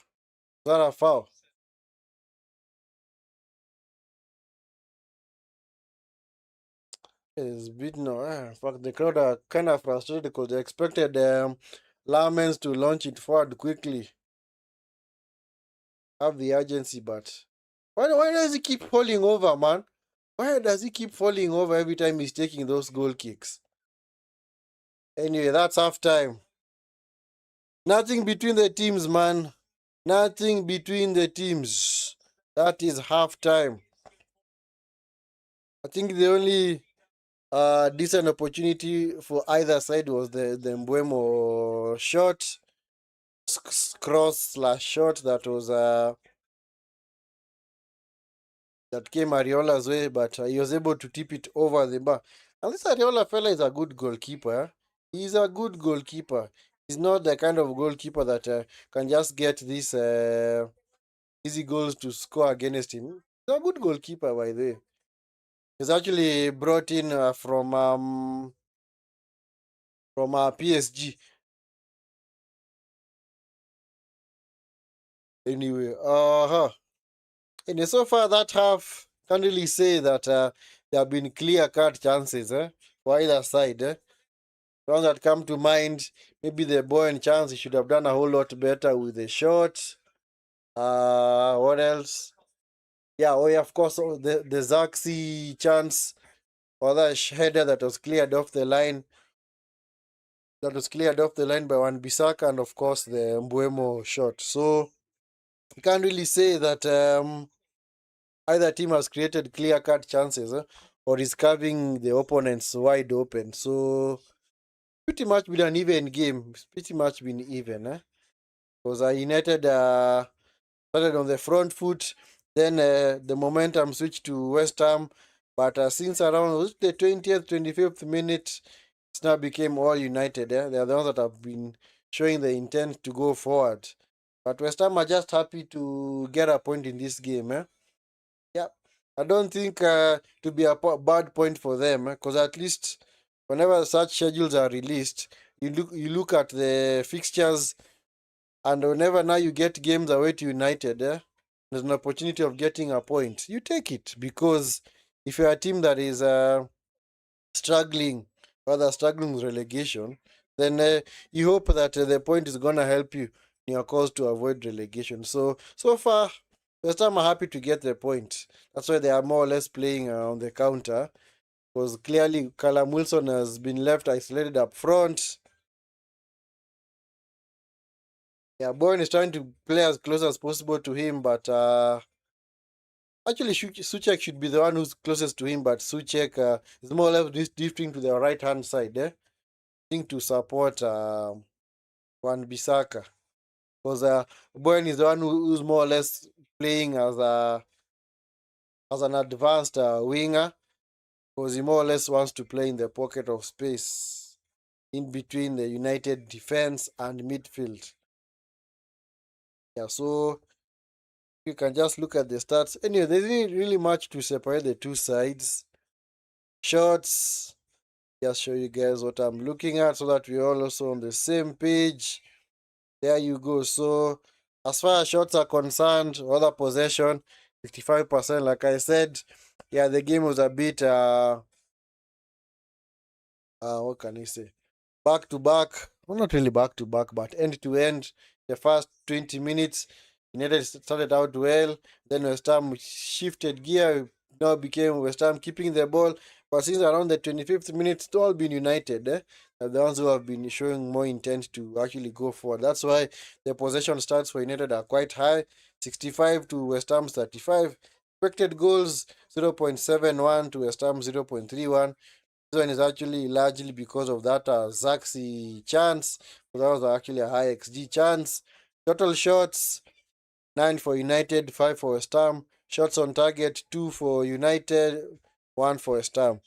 that a foul? It's beaten. In fact, the crowd are kind of frustrated because they expected Lamens to launch it forward quickly. Have the urgency, but why does he keep falling over, man? Why does he keep falling over every time he's taking those goal kicks? Anyway, that's half time. Nothing between the teams, man. Nothing between the teams. That is half time. I think the only decent opportunity for either side was the Mbuemo shot, cross/shot that was that came Ariola's way, but he was able to tip it over the bar. And this Ariola fella is a good goalkeeper. He's a good goalkeeper. He's not the kind of goalkeeper that can just get these easy goals to score against him. He's a good goalkeeper, by the way. He's actually brought in from PSG. Anyway, and so far that half, can't really say that there have been clear-cut chances for either side. The ones that come to mind, maybe the Bowen chance, he should have done a whole lot better with the shot. What else? Yeah, of course, the Zaxi chance, or that header that was cleared off the line. That was cleared off the line by Wan-Bissaka, and of course the Mbuemo shot. So you can't really say that either team has created clear-cut chances or is carving the opponents wide open. So pretty much been an even game. It's pretty much been even. Because United started on the front foot. Then the momentum switched to West Ham. But since around the 20th, 25th minute, it's now became all United. They are the ones that have been showing the intent to go forward. But West Ham are just happy to get a point in this game. Yeah. I don't think to be a bad point for them because at least whenever such schedules are released, you look at the fixtures, and whenever now you get games away to United, there's an opportunity of getting a point. You take it, because if you're a team that is struggling, rather struggling with relegation, then you hope that the point is gonna help you in your cause to avoid relegation. So far, West Ham are happy to get the point. That's why they are more or less playing on the counter, because clearly Callum Wilson has been left isolated up front. Yeah, Bowen is trying to play as close as possible to him, but actually Suchek should be the one who's closest to him, but Suchek is more or less drifting to the right hand side, think to support Wan Bissaka, because Bowen is the one who's more or less playing as an advanced winger, because he more or less wants to play in the pocket of space in between the United defense and midfield. Yeah, so you can just look at the stats. Anyway, there isn't really much to separate the two sides. Shots, just show you guys what I'm looking at so that we're all also on the same page. There you go. So, as far as shots are concerned, other possession, 55%. Like I said, yeah, the game was a bit, what can I say? Back to back. Well, not really back to back, but end to end. The first 20 minutes, United started out well. Then West Ham shifted gear. Now became West Ham keeping the ball. But since around the 25th minute, it's all been United. Are the ones who have been showing more intent to actually go forward. That's why the possession stats for United are quite high, 65 to West Ham's 35. Expected goals 0.71 to West Ham 0.31. This one is actually largely because of that Zaxi chance. So that was actually a high XG chance. Total shots 9 for United, 5 for West Ham. Shots on target 2 for United, 1 for West Ham.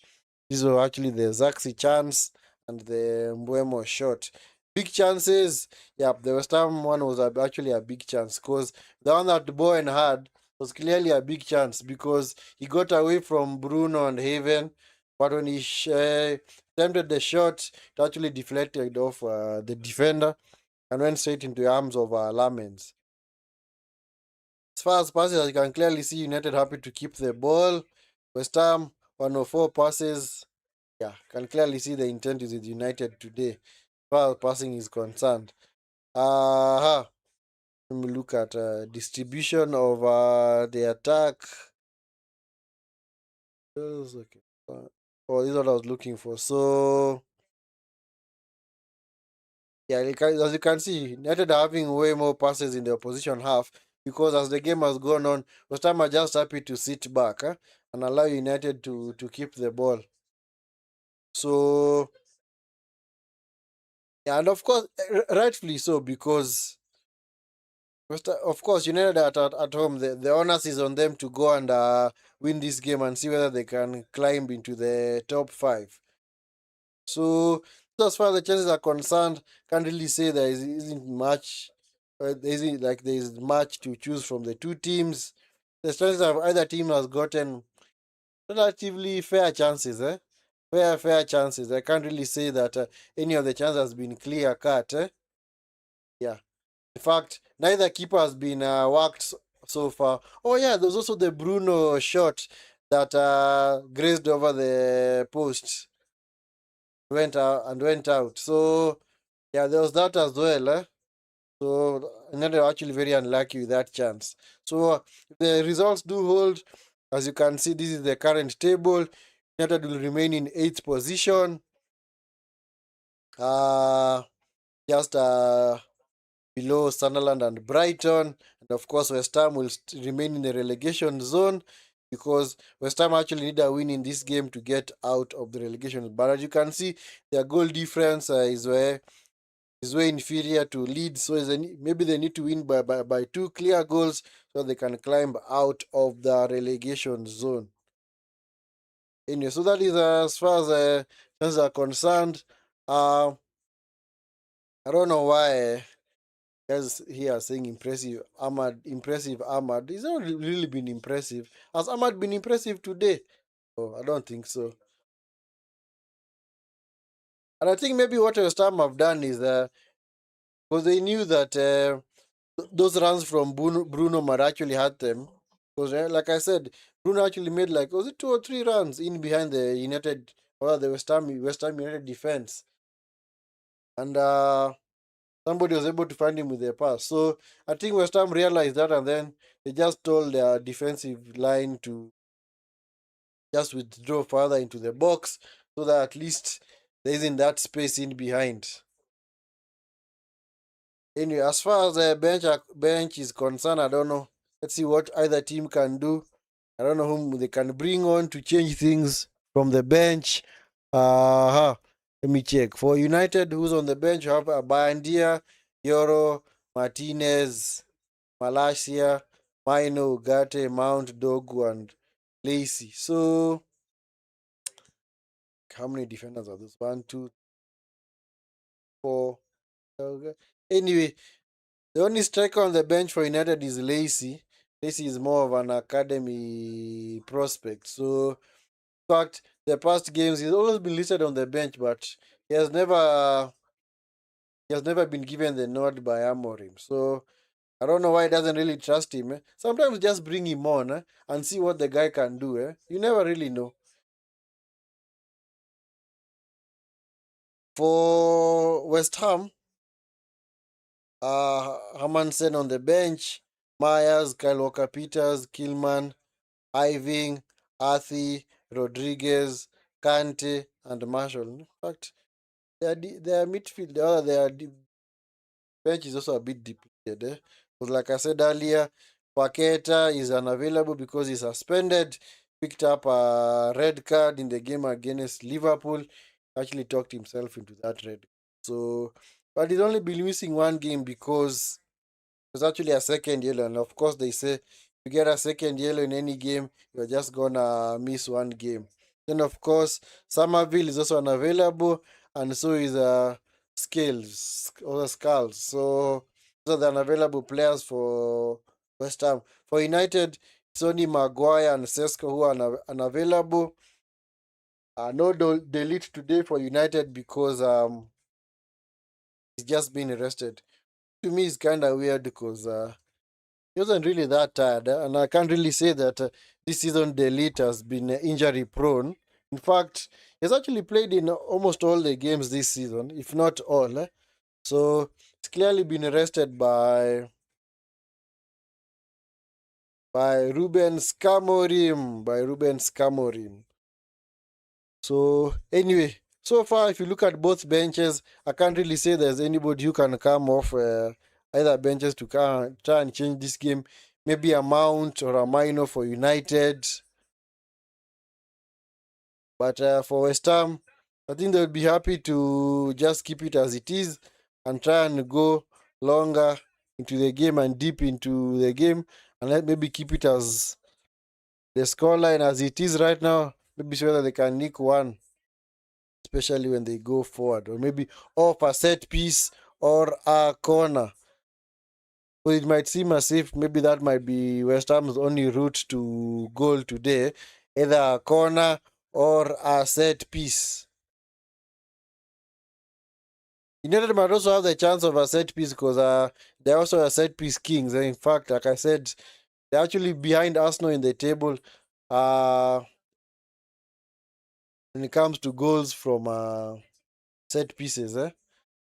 These were actually the Zaxi chance and the Mbuemo shot. Big chances, yeah, the West Ham one was actually a big chance, because the one that Bowen had was clearly a big chance, because he got away from Bruno and Haven, but when he attempted the shot, it actually deflected off the defender and went straight into the arms of Lamens. As far as passes, as you can clearly see, United happy to keep the ball. West Ham 104 passes. Yeah, can clearly see the intent is with United today, as far as passing is concerned. Let me look at distribution of the attack. Okay. Oh, this is what I was looking for. So, yeah, as you can see, United are having way more passes in the opposition half, because as the game has gone on, West Ham are just happy to sit back and allow United to keep the ball. So, yeah, and of course, rightfully so, because of course, United at home, the onus is on them to go and win this game and see whether they can climb into the top five. So, as far as the chances are concerned, can't really say there isn't much. There isn't like there is much to choose from the two teams. The chances of either team has gotten relatively fair chances, fair chances. I can't really say that any of the chances has been clear cut. Yeah. In fact, neither keeper has been worked so far. Oh yeah, there's also the Bruno shot that grazed over the post, went out. So yeah, there was that as well. So United are actually very unlucky with that chance. So if the results do hold, as you can see, this is the current table. United will remain in 8th position. Uh just below Sunderland and Brighton. And of course, West Ham will remain in the relegation zone, because West Ham actually need a win in this game to get out of the relegation. But as you can see, their goal difference is way inferior to Leeds. So maybe they need to win by 2 clear goals so they can climb out of the relegation zone. Anyway, so that is as far as chances are concerned. Uh, I don't know why. Guys here saying impressive Ahmad. He's not really been impressive. Has Ahmad been impressive today? Oh, I don't think so. And I think maybe what West Ham have done is because they knew that those runs from Bruno might actually hurt them. Because, like I said, Bruno actually made like, was it 2 or 3 runs in behind the United, or the West Ham United defense. And somebody was able to find him with their pass. So I think West Ham realized that, and then they just told their defensive line to just withdraw further into the box so that at least there isn't that space in behind. Anyway, as far as the bench is concerned, I don't know. Let's see what either team can do. I don't know whom they can bring on to change things from the bench. Let me check. For United, who's on the bench? You have Bandia, Yoro, Martinez, Malasia, Maino, Ugarte, Mount, Dogu, and Lacey. So, how many defenders are those? 1, 2, 4. Okay. Anyway, the only striker on the bench for United is Lacey. Lacey is more of an academy prospect. So, in fact, the past games he's always been listed on the bench, but he has never been given the nod by Amorim. So I don't know why he doesn't really trust him. Sometimes just bring him on and see what the guy can do. You never really know. For West Ham, Hermansen on the bench, Myers, Kyle Walker-Peters, Kilman, Iving, Arthi, Rodriguez, Kante, and Marshall. In fact, their midfield, their bench is also a bit depleted. Because like I said earlier, Paqueta is unavailable because he's suspended. Picked up a red card in the game against Liverpool. Actually talked himself into that red. So, but he's only been missing 1 game because it's actually a second yellow. And of course, they say you get a second yellow in any game, you're just gonna miss 1 game. Then, of course, Somerville is also unavailable, and so is Scales or Skulls. So, those are the unavailable players for West Ham. For United, it's only Maguire and Sesko who are unavailable. No delete today for United because he's just been arrested. To me, it's kind of weird because he wasn't really that tired, and I can't really say that this season the elite has been injury prone. In fact, he's actually played in almost all the games this season, if not all. So it's clearly been arrested by Ruben Scamorim. So anyway, so far if you look at both benches, I can't really say there's anybody who can come off either benches to try and change this game. Maybe a Mount or a Minor for United. But for West Ham, I think they would be happy to just keep it as it is and try and go longer into the game and deep into the game, and let maybe keep it as the scoreline as it is right now. Maybe so that they can nick one, especially when they go forward, or maybe off a set piece or a corner. So it might seem as if maybe that might be West Ham's only route to goal today, either a corner or a set piece. United might also have the chance of a set piece because they're also a set piece kings. In fact, like I said, they're actually behind Arsenal in the table when it comes to goals from set pieces.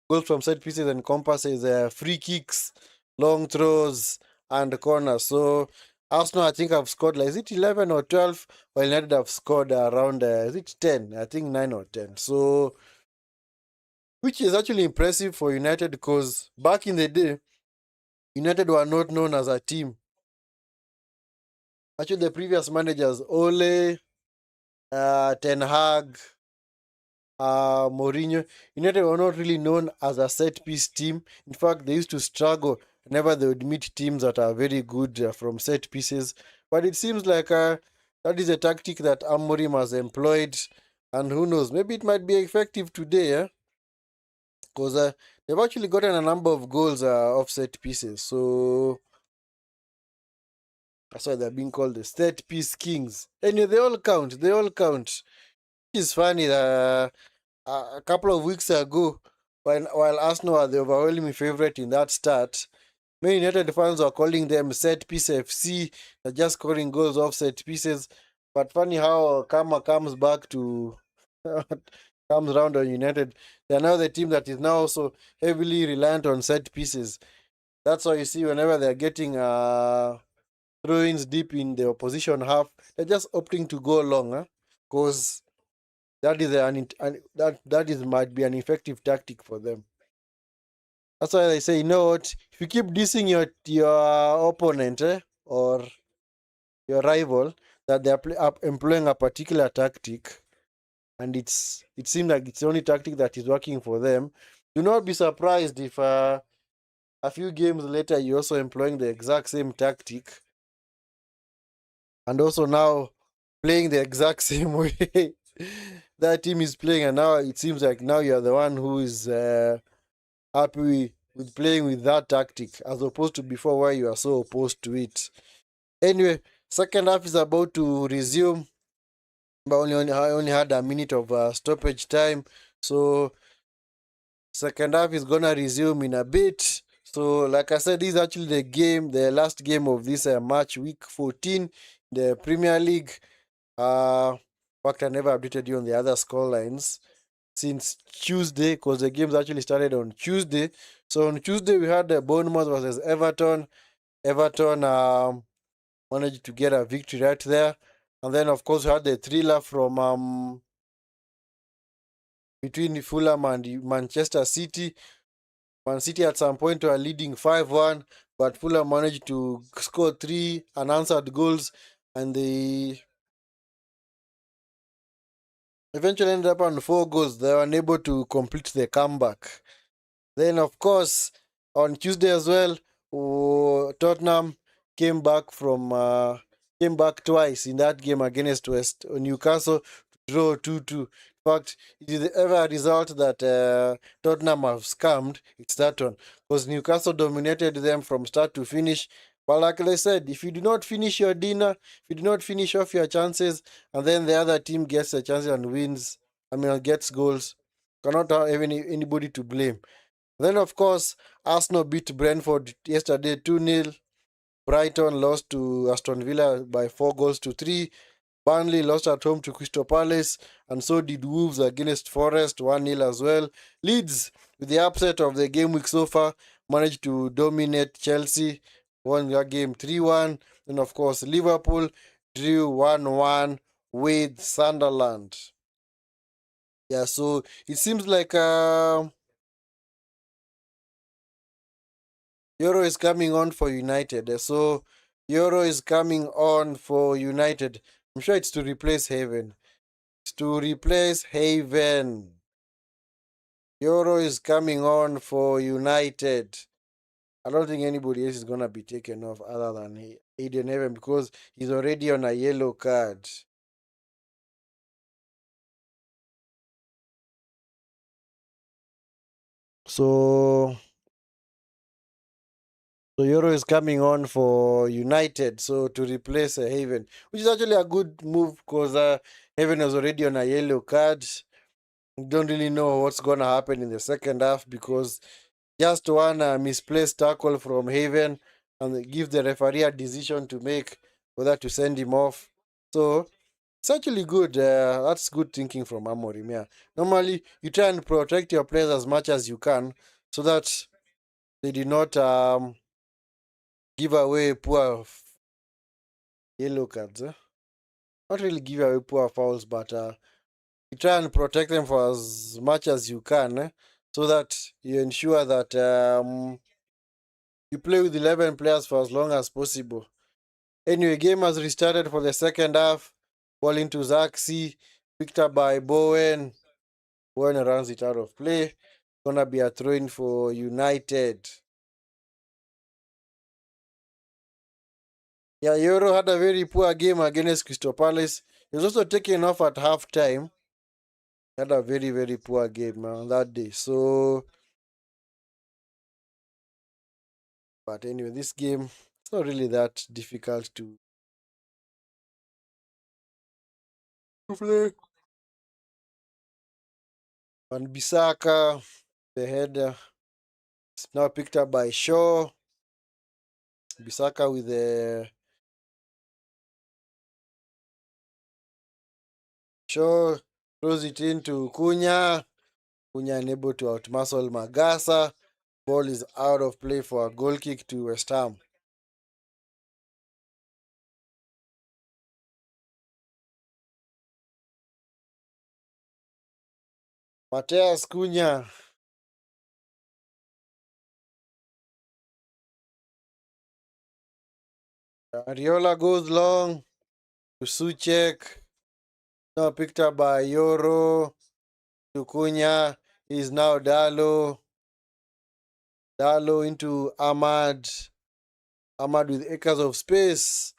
Goals from set pieces encompasses free kicks, long throws, and corners. So Arsenal, I think, have scored like, is it 11 or 12? While United have scored around, is it 10? I think 9 or 10. So, which is actually impressive for United because back in the day, United were not known as a team. Actually, the previous managers, Ole, Ten Hag, Mourinho, United were not really known as a set piece team. In fact, they used to struggle whenever they would meet teams that are very good from set pieces. But it seems like that is a tactic that Amorim has employed, and who knows, maybe it might be effective today, because they've actually gotten a number of goals off set pieces. So that's why they're being called the set piece kings. Anyway, they all count. It's funny that a couple of weeks ago, while Arsenal are the overwhelming favourite in that start, Man United fans were calling them set piece FC. They're just scoring goals off set pieces. But funny how karma comes back to comes around on United. They're now the team that is now also heavily reliant on set pieces. That's why you see whenever they're getting throw-ins deep in the opposition half, they're just opting to go long, because that is that is might be an effective tactic for them. That's why they say, you know what? If you keep dissing your opponent, or your rival, that they are employing a particular tactic, and it seems like it's the only tactic that is working for them. Do not be surprised if a few games later you're also employing the exact same tactic, and also now playing the exact same way that team is playing, and now it seems like now you're the one who is happy with playing with that tactic as opposed to before where you are so opposed to it. Anyway, second half is about to resume, but I only had a minute of stoppage time, so second half is gonna resume in a bit. So, like I said, this is actually the last game of this match, week 14, the Premier League. In fact, I never updated you on the other score lines since Tuesday, because the games actually started on Tuesday. So on Tuesday we had the Bournemouth versus Everton. Everton managed to get a victory right there, and then of course we had the thriller from between Fulham and Manchester City. Man City at some point were leading 5-1, but Fulham managed to score three unanswered goals, and they eventually ended up on 4 goals. They were unable to complete the comeback. Then, of course, on Tuesday as well, Tottenham came back from came back twice in that game against West Newcastle to draw 2-2. In fact, it is ever a result that Tottenham have scammed. It's that one, because Newcastle dominated them from start to finish. But like I said, if you do not finish your dinner, if you do not finish off your chances, and then the other team gets a chance and wins, gets goals, cannot have anybody to blame. Then, of course, Arsenal beat Brentford yesterday 2-0. Brighton lost to Aston Villa by 4 goals to 3. Burnley lost at home to Crystal Palace, and so did Wolves against Forest 1-0 as well. Leeds, with the upset of the game week so far, managed to dominate Chelsea, won their game 3-1. And of course, Liverpool drew 1-1 with Sunderland. Yeah, so it seems like Euro is coming on for United. So Euro is coming on for United. I'm sure it's to replace Haven. It's to replace Haven. Euro is coming on for United. I don't think anybody else is gonna be taken off other than Aiden Haven, because he's already on a yellow card. So Euro is coming on for United, so to replace Haven, which is actually a good move, because Haven was already on a yellow card. Don't really know what's gonna happen in the second half, because just one misplaced tackle from Haven, and they give the referee a decision to make whether to send him off. So it's actually good. That's good thinking from Amorim. Yeah. Normally, you try and protect your players as much as you can, so that they do not give away poor yellow cards. Not really give away poor fouls, but you try and protect them for as much as you can, so that you ensure that you play with 11 players for as long as possible. Anyway, game has restarted for the second half. Ball into Zaxi, picked up by Bowen. Bowen runs it out of play. Gonna be a throw-in for United. Yeah, Euro had a very poor game against Crystal Palace. He was also taken off at half time. Had a very, very poor game on that day. So, but anyway, this game, it's not really that difficult to play. Van Bissaka, the header is now picked up by Shaw. Bissaka with the Shaw throws it into Cunha. Cunha unable to outmuscle Magasa. Ball is out of play for a goal kick to West Ham. Mateus Cunha. Ariola goes long to Suchek. Now picked up by Yoro. To Cunha. Is now Dalo. Dalo into Ahmad. Ahmad with acres of space.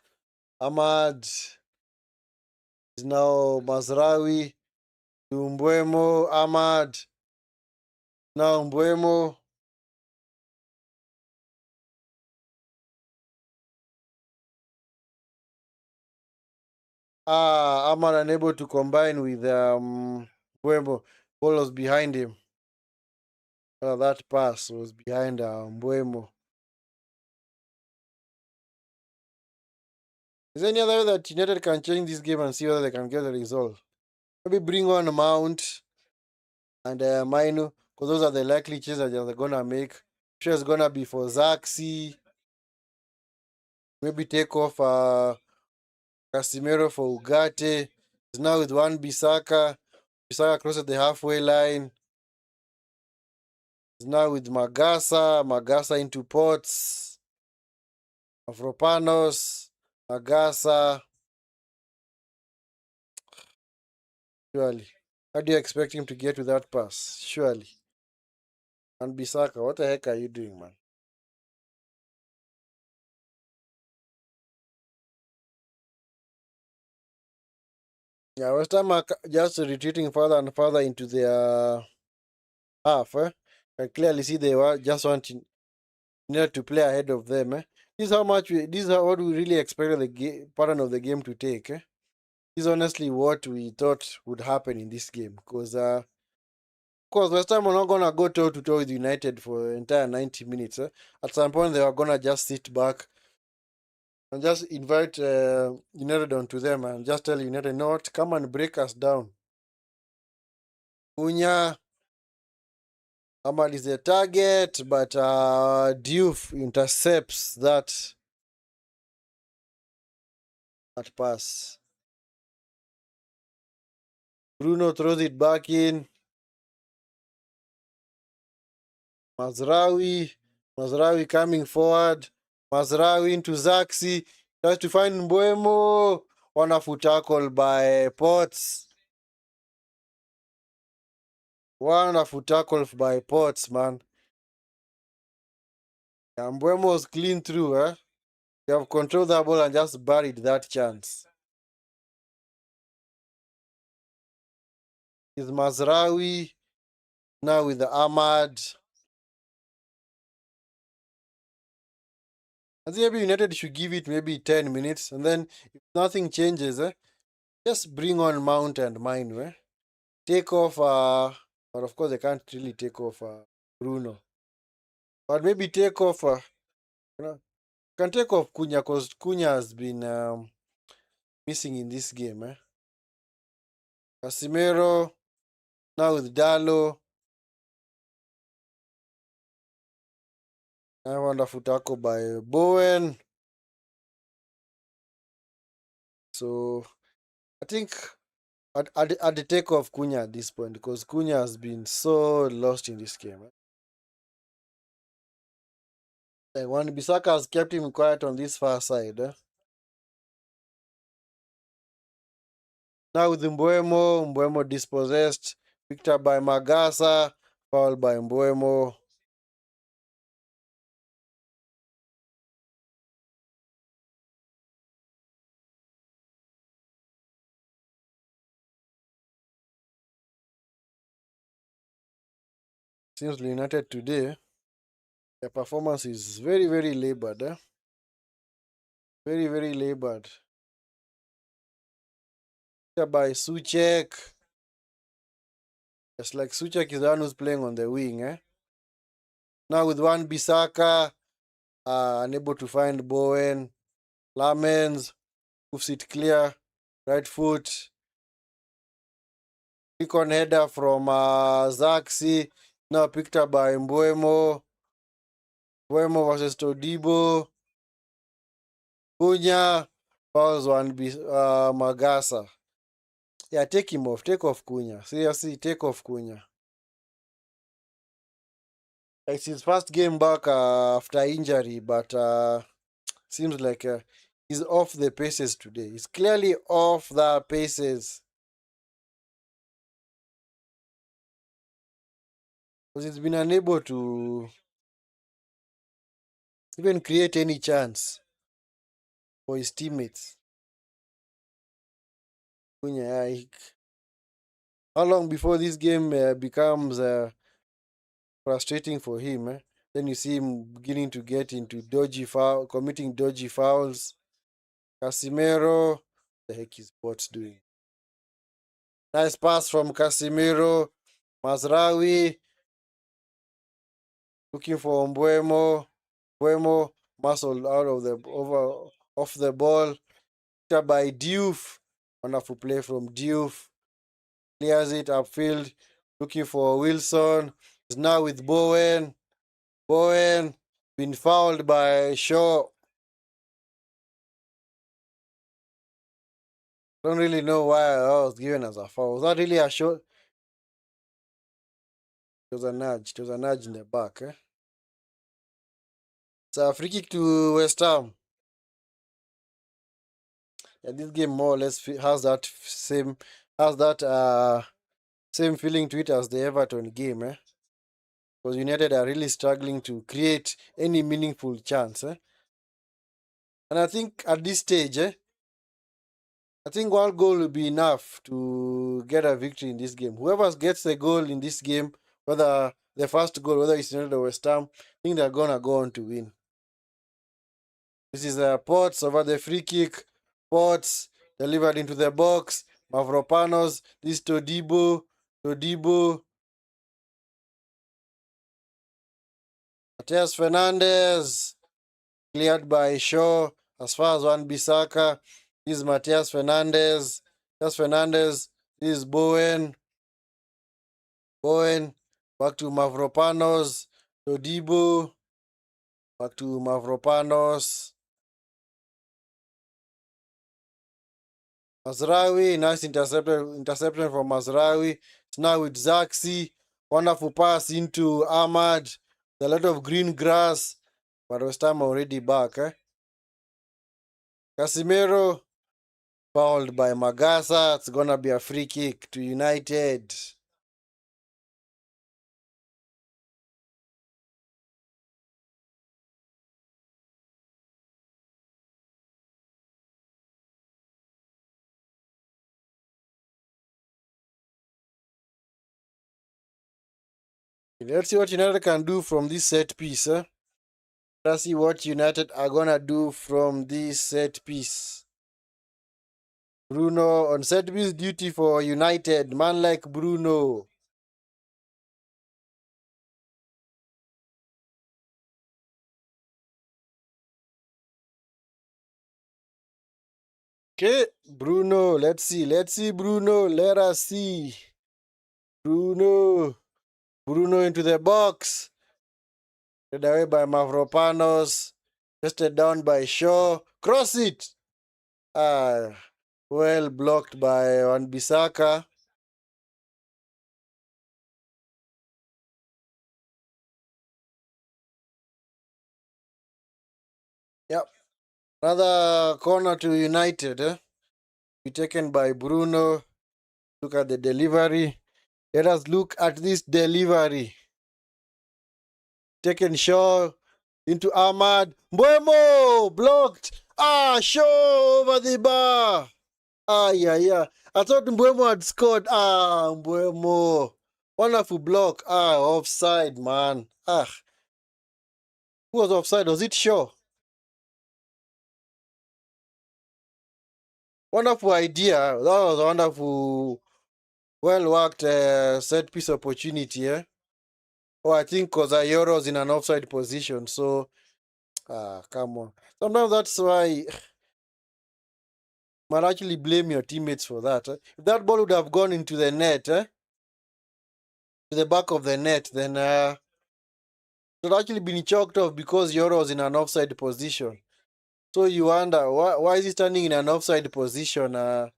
Ahmad is now Mazraoui. To Mbeumo. Ahmad. Now Mbeumo. Ahmad unable to combine with Mbeumo. Ball was behind him. That pass was behind Mbeumo. Is there any other way that United can change this game and see whether they can get a result? Maybe bring on Mount and Mainu, because those are the likely changes that they're going to make. Sure, it's going to be for Zaxi. Maybe take off Casimiro for Ugarte. It's now with Wan Bissaka. Bissaka crosses the halfway line. It's now with Magasa. Magasa into Potts. Afropanos. Magasa. Surely. How do you expect him to get with that pass? Surely. And Bissaka, what the heck are you doing, man? Yeah, West Ham are just retreating further and further into their half. I clearly see they were just wanting to play ahead of them. This is how much. This is what we really expected the pattern of the game to take. This is honestly what we thought would happen in this game, because of course West Ham are not gonna go toe to toe with United for the entire 90 minutes. At some point they are gonna just sit back and just invite United onto them and just tell United, not come and break us down. Cunha, Ahmad is the target, but Diouf intercepts that pass. Bruno throws it back in. Mazraoui coming forward. Mazraoui into Zaxi. Tries to find Mbeumo. Wonderful tackle by Potts. Wonderful tackle by Potts, man. And Mbeumo was clean through, They have controlled that ball and just buried that chance. Is Mazraoui now with the Ahmad. I think maybe United should give it maybe 10 minutes, and then if nothing changes, just bring on Mount and Mine. Take off, but of course they can't really take off Bruno. But maybe take off, can take off Cunha, because Cunha has been missing in this game. Casimiro, now with Dalo. A wonderful tackle by Bowen. So I think I'd take off Cunha at this point, because Cunha has been so lost in this game. Like when Bissaka has kept him quiet on this far side. Now with Mbeumo dispossessed, picked up by Magasa, fouled by Mbeumo. Seems United today, their performance is very, very labored. Very, very labored. Picked up by Suchek. It's like Suchek is the one who's playing on the wing. Now with one Bissaka, unable to find Bowen. Lamens, moves it clear. Right foot. Pick on header from Zaxi. Now picked up by Mbuemo. Mbuemo versus Todibo. Cunha. Fouls one Magasa. Yeah, take him off. Take off Cunha. Seriously, take off Cunha. It's his first game back after injury, but seems like he's off the paces today. He's clearly off the paces. Because he's been unable to even create any chance for his teammates. How long before this game becomes frustrating for him? Then you see him beginning to get into committing dodgy fouls. Casemiro, the heck is Bot doing? Nice pass from Casemiro. Mazraoui looking for Mbuemo. Mbuemo muscled out of the off the ball. By Diouf. Wonderful play from Diouf. Clears it upfield. Looking for Wilson. He's now with Bowen. Bowen been fouled by Shaw. Don't really know why I was given as a foul. Was that really a shot? It was a nudge. It was a nudge in the back. It's a free kick to West Ham. Yeah, this game more or less has that same feeling to it as the Everton game, because United are really struggling to create any meaningful chance, And I think at this stage, I think one goal will be enough to get a victory in this game. Whoever gets the goal in this game, whether the first goal, whether it's United or West Ham, I think they're gonna go on to win. This is Potts over the free kick. Potts delivered into the box. Mavropanos. This Todibo. Mateus Fernandez. Cleared by Shaw. As far as one Bissaka. This is Mateus Fernandez. Mateus Fernandez. This is Bowen. Back to Mavropanos. Todibo. Back to Mavropanos. Mazraoui, nice interception from Mazraoui. It's now with Zaxi. Wonderful pass into Ahmad. A lot of green grass. But West Ham already back. Casemiro, fouled by Magasa. It's gonna be a free kick to United. Let's see what United can do from this set piece. Let's see what United are gonna do from this set piece. Bruno on set piece duty for United. Man like Bruno. Okay, Bruno. Let's see, Bruno. Let us see. Bruno into the box. Led away by Mavropanos. Tested down by Shaw. Cross it. Well blocked by Wan-Bissaka. Yep. Another corner to United. Be taken by Bruno. Look at the delivery. Let us look at this delivery. Taken Shaw into Ahmad. Mbuemo blocked. Shaw over the bar. Yeah. I thought Mbuemo had scored. Mbuemo. Wonderful block. Offside, man. Who was offside? Was it Shaw? Wonderful idea. That was a Well worked set piece opportunity, eh? Oh, I think because Yoro's in an offside position, so come on. Sometimes that's why might actually blame your teammates for that. Eh? If that ball would have gone into the net, to the back of the net, then it would actually been chalked off because Yoro was in an offside position. So you wonder why is he standing in an offside position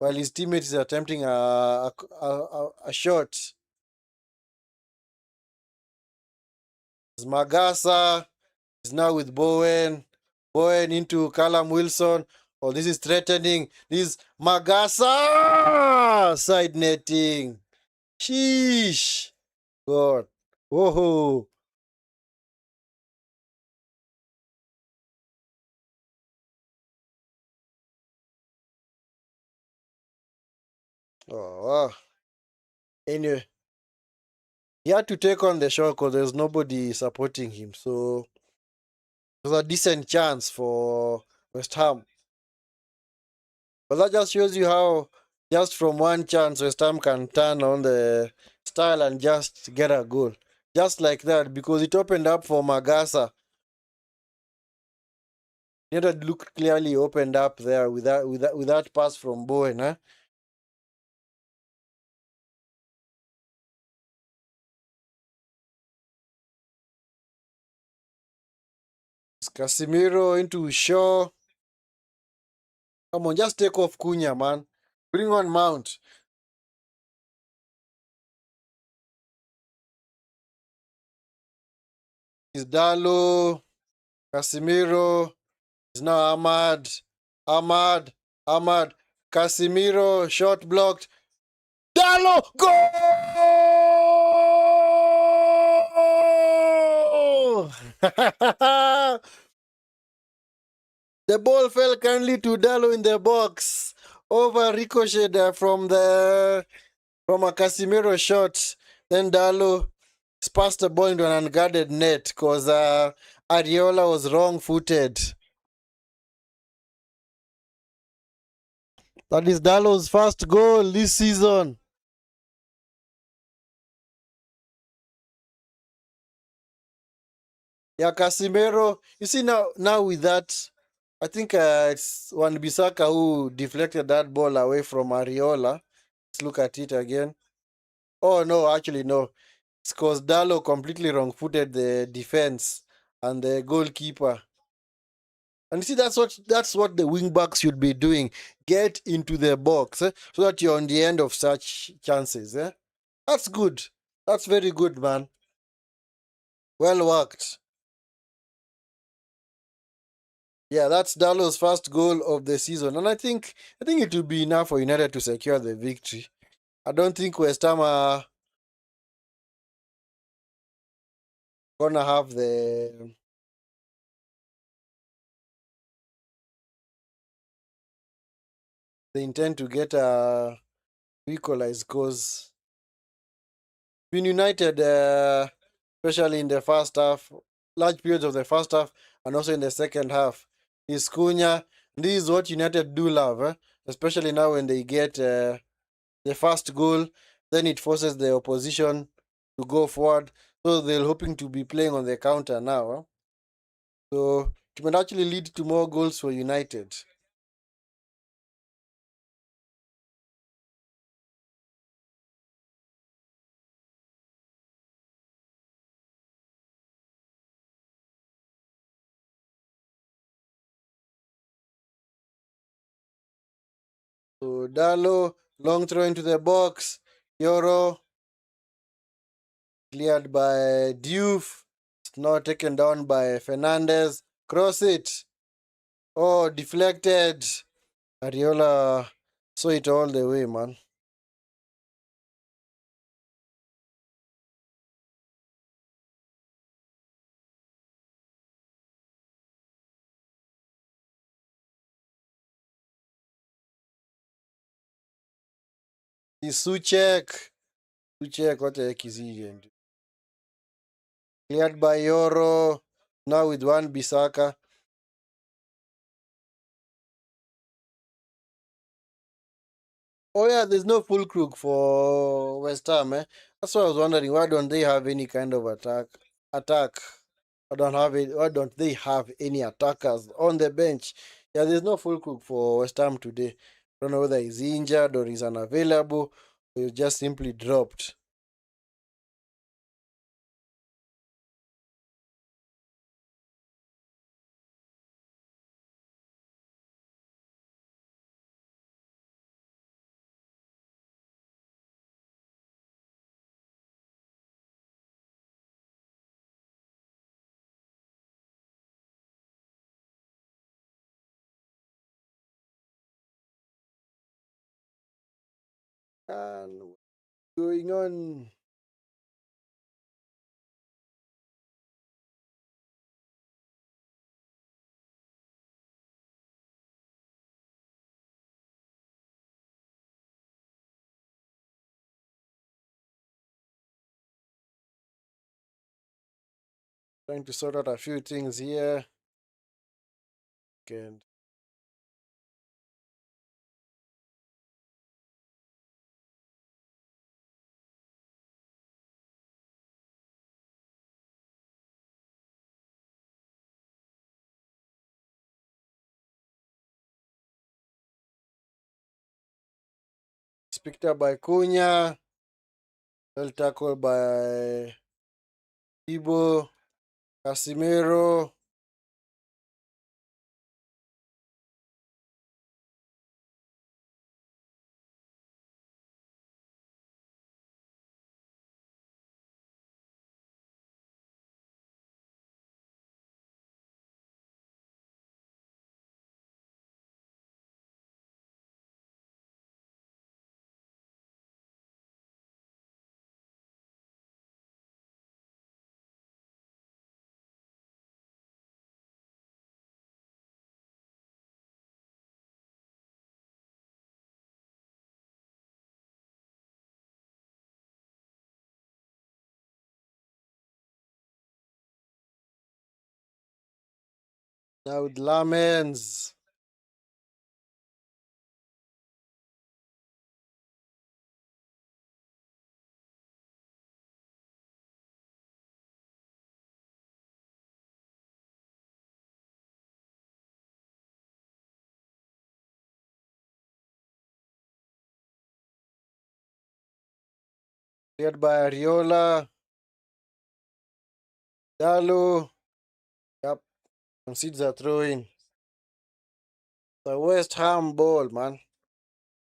while his teammate is attempting a shot? Magasa is now with Bowen. Bowen into Callum Wilson. Oh, this is threatening. This is Magasa side netting. Sheesh. God. Whoa. Oh, wow. Anyway, he had to take on the shot because there's nobody supporting him. So it was a decent chance for West Ham. But that just shows you how just from one chance West Ham can turn on the style and just get a goal. Just like that, because it opened up for Magasa. United looked clearly opened up there with that pass from Bowen. Eh? Casemiro into Shaw. Come on, just take off Cunha, man. Bring on Mount. Is Dalo. Casemiro. Is now Ahmad. Ahmad. Casemiro. Shot blocked. Dalo. Goal! The ball fell kindly to Dalo in the box. Over ricocheted from a Casemiro shot. Then Dalo passed the ball into an unguarded net because Ariola was wrong-footed. That is Dalo's first goal this season. Yeah, Casemiro. You see now with that, I think it's Wan-Bissaka who deflected that ball away from Ariola. Let's look at it again. Oh no, actually no. It's because Dalo completely wrong-footed the defense and the goalkeeper. And you see, that's what the wing backs should be doing. Get into the box so that you're on the end of such chances. That's good. That's very good, man. Well worked. Yeah, that's Dalo's first goal of the season, and I think it will be enough for United to secure the victory. I don't think West Ham are gonna have the intent to get equalized because when United, especially in the first half, large periods of the first half, and also in the second half, is Cunha. This is what United do love, especially now when they get the first goal, then it forces the opposition to go forward. So they're hoping to be playing on the counter now. So it might actually lead to more goals for United. So Dalo, long throw into the box. Yoro, cleared by Diouf. It's now taken down by Fernandez. Cross it. Oh, deflected. Ariola saw it all the way, man. He's Suchek. Suchek, what the heck is he doing? Cleared by Yoro. Now with Wan-Bissaka. Oh yeah, there's no full crook for West Ham, eh? That's why I was wondering, why don't they have any kind of attack? Why don't they have any attackers on the bench? Yeah, there's no full crook for West Ham today. Don't know whether he's injured or he's unavailable or he's just simply dropped. And what's going on? Trying to sort out a few things here. And it's picked up by Cunha. Well tackled by Ibo. Casimiro. Now with Lamens. Cleared by Ariola. Dalo. Yep. Concedes a throw in. The West Ham ball, man.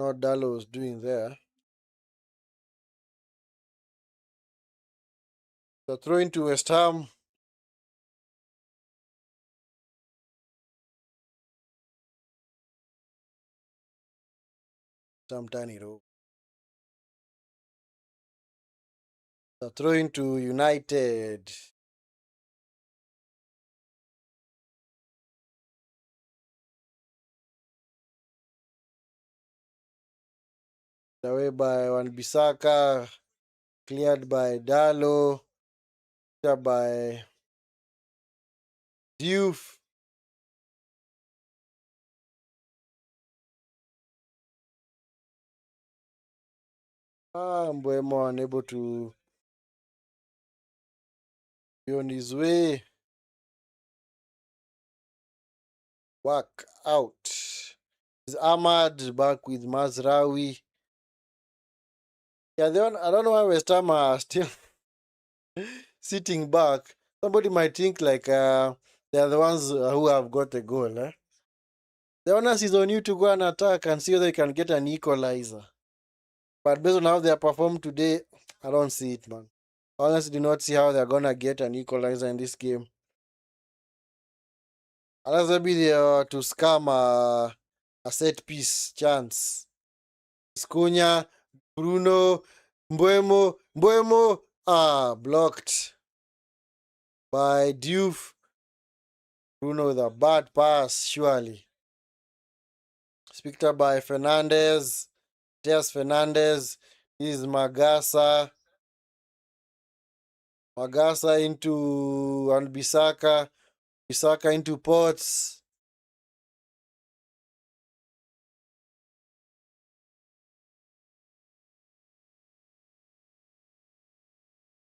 Not Dalo was doing there. The throw into West Ham. Sam Taniro. The throw into United. Away by Wan-Bissaka. Cleared by Dalo. Cleared by Diouf. Mbeumo unable to be on his way. Work out. Is Ahmad back with Mazraoui? Yeah, I don't know why West Ham are still sitting back. Somebody might think like they're the ones who have got a goal. Eh? The onus is on you to go and attack and see whether you can get an equalizer. But based on how they performed today, I don't see it, man. I honestly do not see how they're gonna get an equalizer in this game. Unless maybe they are to scam a set piece chance. Cunha, Bruno, Mbeumo, blocked by Diouf. Bruno with a bad pass, surely. It's picked up by Fernandez. There's Fernandez. This is Magasa. Magasa into Wan-Bissaka. Bissaka into Potts.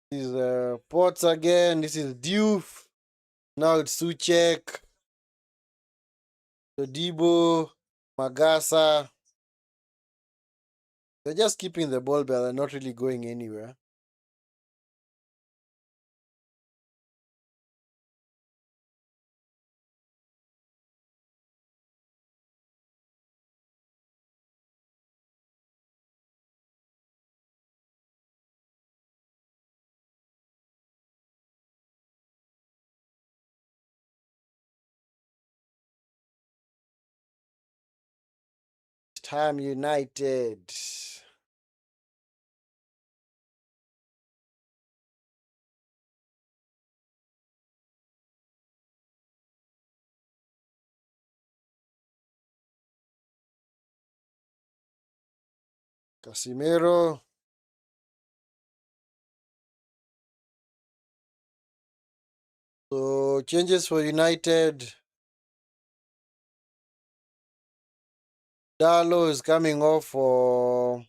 This is Potts again. This is Diouf. Now it's Suchek, Dodibo, Magasa. They're just keeping the ball, but they're not really going anywhere. Time United. Casimiro. So changes for United. Darlow is coming off for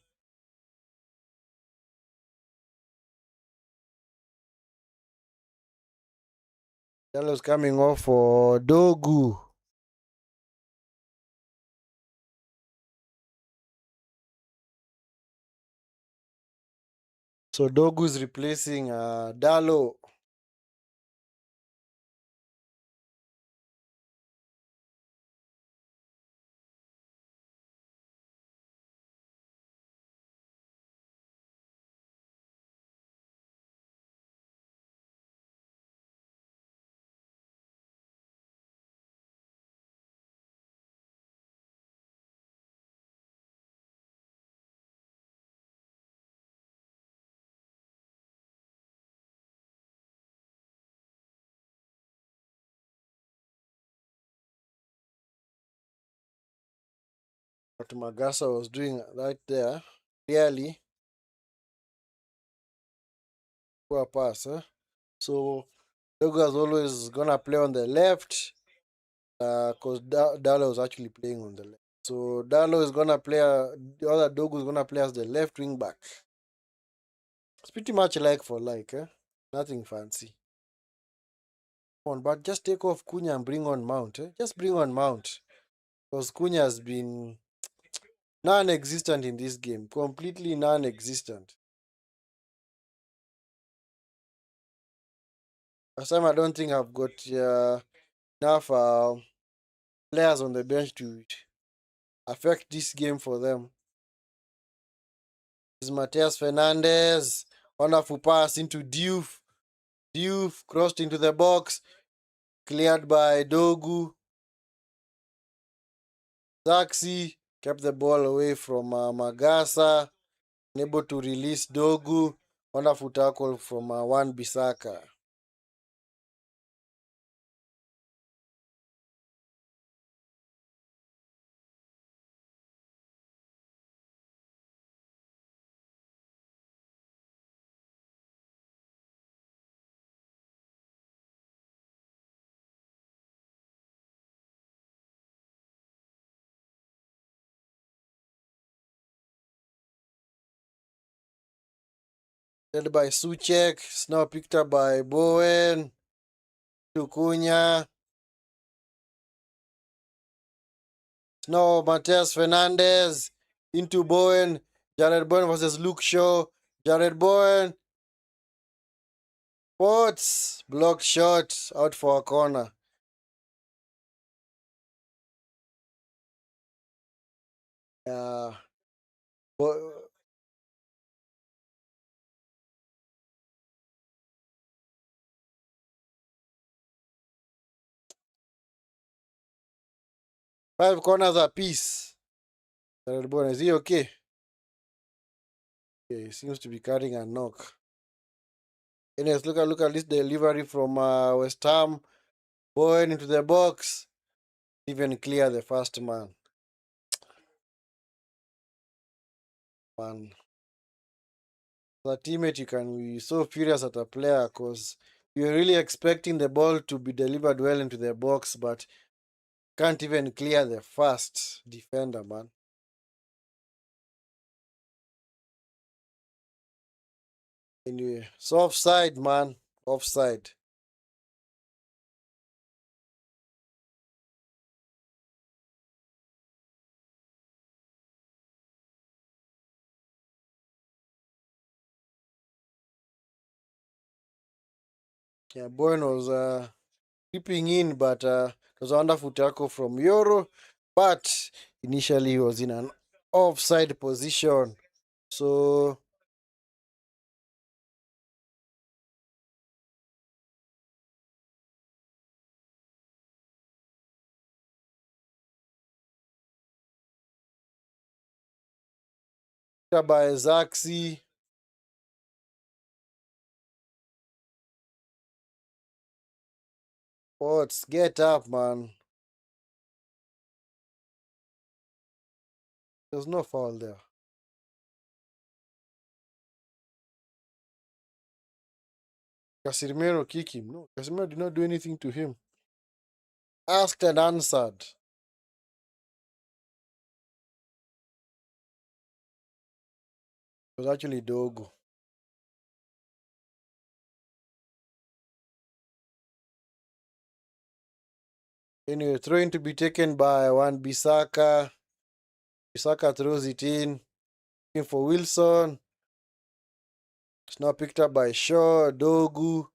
Dogu. So Dogu is replacing Darlow. What Magasa was doing right there. Clearly, poor pass. So Dogu is always gonna play on the left. Because Darlow is actually playing on the left. So Darlow is gonna play. The other Dogu is gonna play as the left wing back. It's pretty much like for like, Nothing fancy. Come on, but just take off Cunha and bring on Mount. Just bring on Mount. Because Cunha has been non-existent in this game. Completely non-existent. Last time I don't think I've got enough players on the bench to affect this game for them. This is Mateus Fernandez. Wonderful pass into Diouf. Diouf crossed into the box. Cleared by Dogu. Zaxi kept the ball away from Magasa. Unable to release Dogu. Wonderful tackle from Wan Bissaka. Led by Suchek. It's now picked up by Bowen. Tukunya. It's now Mateus Fernandez. Into Bowen. Jared Bowen versus Luke Shaw. Jared Bowen. Potts. Blocked shot. Out for a corner. Uh, 5 corners apiece. Jared Bowen, is he okay? Okay, he seems to be carrying a knock. Anyways, look at this delivery from West Ham. Bowen into the box. Even clear the first man. Man. As a teammate, you can be so furious at a player because you're really expecting the ball to be delivered well into the box, but can't even clear the first defender, man. I Anyway, it's offside, man. Offside. Yeah, Bowen was creeping in, but it was a wonderful tackle from Euro. But initially, he was in an offside position. So, by Zaxi. What? Get up, man. There's no foul there. Casemiro kick him. No, Casemiro did not do anything to him. Asked and answered. It was actually Dogo. Anyway, throwing to be taken by one Bisaka. Bisaka throws it in. Looking for Wilson. It's now picked up by Shaw, Dogu.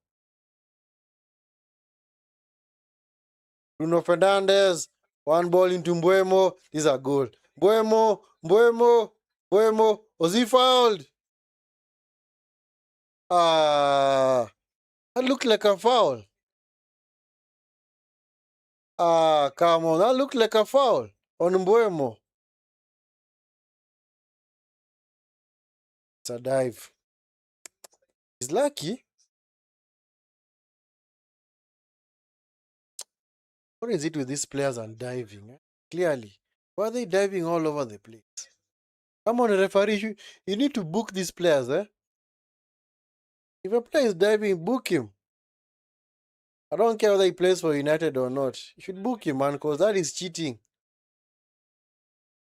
Bruno Fernandes. One ball into Mbuemo. This is a goal. Mbuemo. Was he fouled? That looked like a foul. Come on. That looked like a foul on Mbuemo. It's a dive. He's lucky. What is it with these players and diving? Clearly. Why are they diving all over the place? Come on, referee. You need to book these players, eh? If a player is diving, book him. I don't care whether he plays for United or not. You should book him, man, because that is cheating.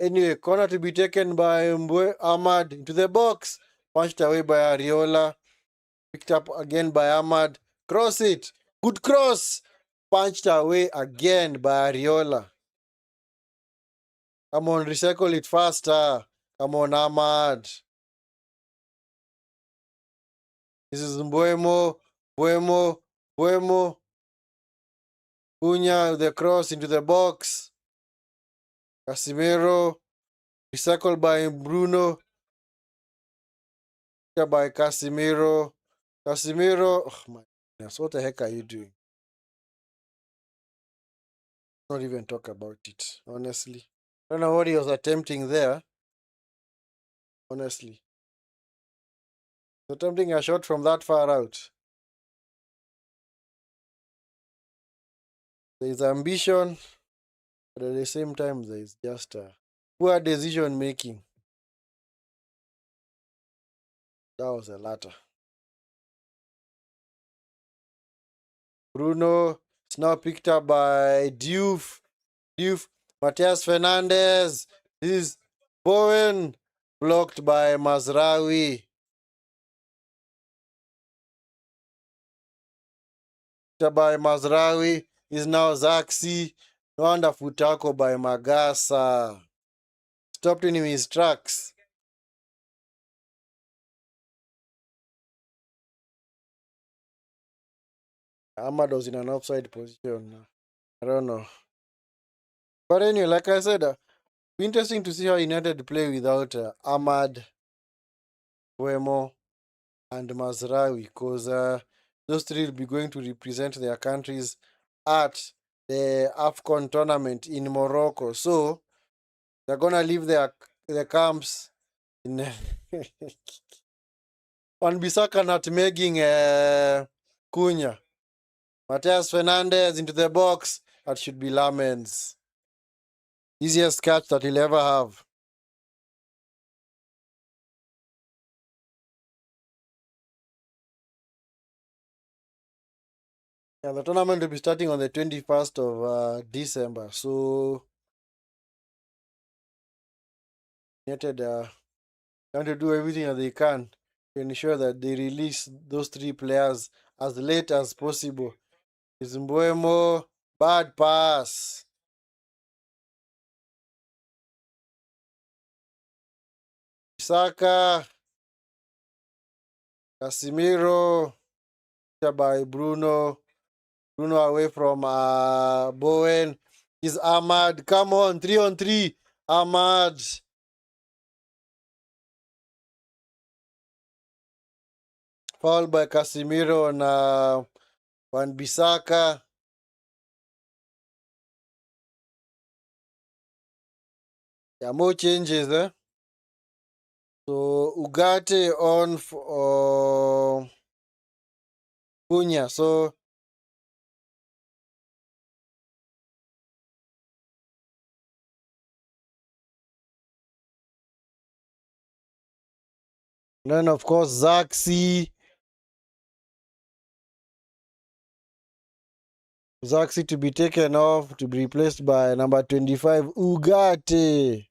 Anyway, corner to be taken by Mbwe Ahmad into the box. Punched away by Ariola. Picked up again by Ahmad. Cross it. Good cross. Punched away again by Ariola. Come on, recycle it faster. Come on, Ahmad. This is Mbuemo. Mbuemo. Cunha with the cross into the box. Casemiro. Recycled by Bruno. By Casemiro. Oh my goodness, what the heck are you doing? Not even talk about it, honestly. I don't know what he was attempting there, honestly. Attempting a shot from that far out. There is ambition, but at the same time, there is just poor decision making. That was the latter. Bruno is now picked up by Diouf. Matias Fernandez. This is Bowen. Blocked by Mazraoui. By Mazraoui is now Zaxi. Wonderful tackle by Magasa. Stopped him in his tracks. Ahmad was in an offside position. I don't know. But anyway, like I said, be interesting to see how United play without Ahmad, Buemo, and Mazraoui, because those three will be going to represent their countries at the AFCON tournament in Morocco. So they're gonna leave their camps in on Bisaka nutmegging Cunha. Matias Fernandez into the box. That should be Lamens. Easiest catch that he'll ever have. Yeah, the tournament will be starting on the 21st of December. So United trying to do everything that they can to ensure that they release those three players as late as possible. Is Mbuemo, bad pass. Saka, Casemiro, by Bruno. Bruno away from Bowen. Is Ahmad. Come on, 3-on-3. Ahmad. Foul by Casemiro on Wan-Bissaka. Yeah, more changes, eh? So Ugarte on for Cunha. So then of course Zaxi. Zaxi to be taken off to be replaced by number 25 Ugarte.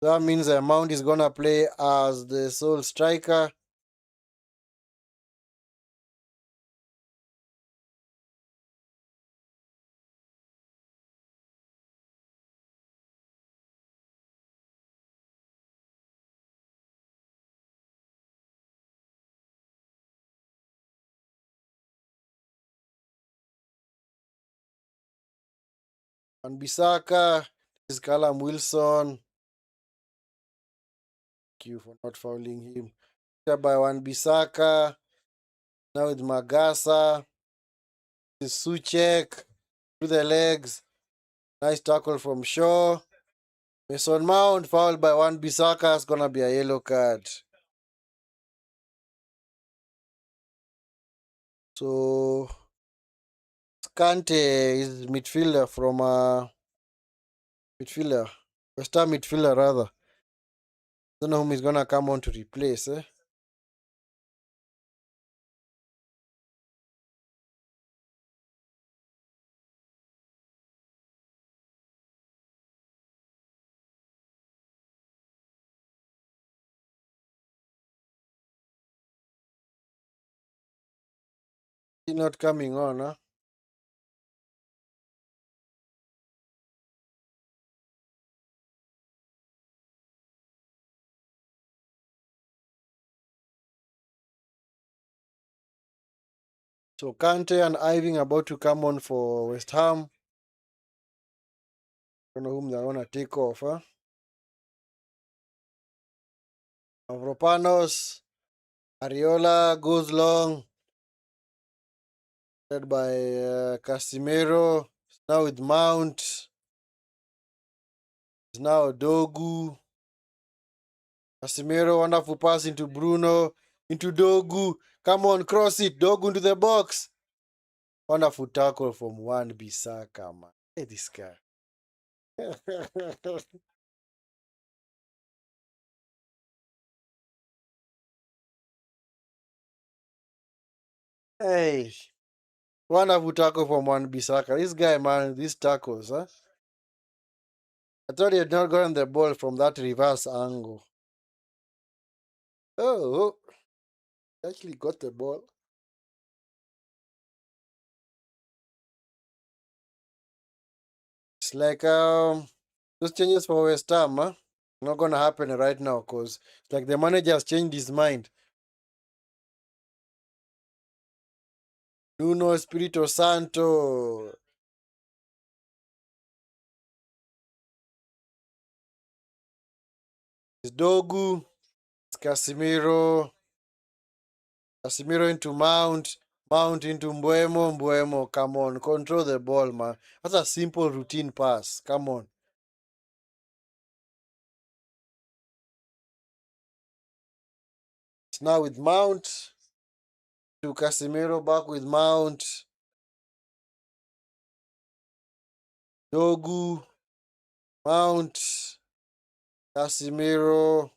That means Mount is gonna play as the sole striker. Wan-Bissaka is Callum Wilson. Thank you for not fouling him. By Wan-Bissaka. Now with Magasa. This is Suchek. Through the legs. Nice tackle from Shaw. Mason Mount fouled by Wan-Bissaka. It's gonna be a yellow card. So Kante is midfielder from midfielder. West Ham midfielder rather. Don't know whom he's gonna come on to replace, eh? He's not coming on, huh? So Kante and Irving about to come on for West Ham. Don't know whom they're gonna take off, huh? Avropanos, Ariola goes long, led by Casimiro. Now with Mount. It's now Dogu. Casimiro, wonderful pass into Bruno, into Dogu. Come on, cross it. Dogu into the box. Wonderful tackle from Wan-Bissaka, man. Hey, this guy. Hey, wonderful tackle from Wan-Bissaka. This guy, man, these tackles, huh? I thought he had not gotten the ball from that reverse angle. Oh, he actually got the ball. It's like those changes for West Ham, huh? Not gonna happen right now because it's like the manager has changed his mind. Nuno Espirito Santo. It's Dogu. It's Casimiro. Casimiro into Mount. Mount into Mbuemo. Mbuemo, come on. Control the ball, man. That's a simple routine pass. Come on. It's now with Mount. To Casimiro, back with Mount. Dogu. Mount. Casimiro.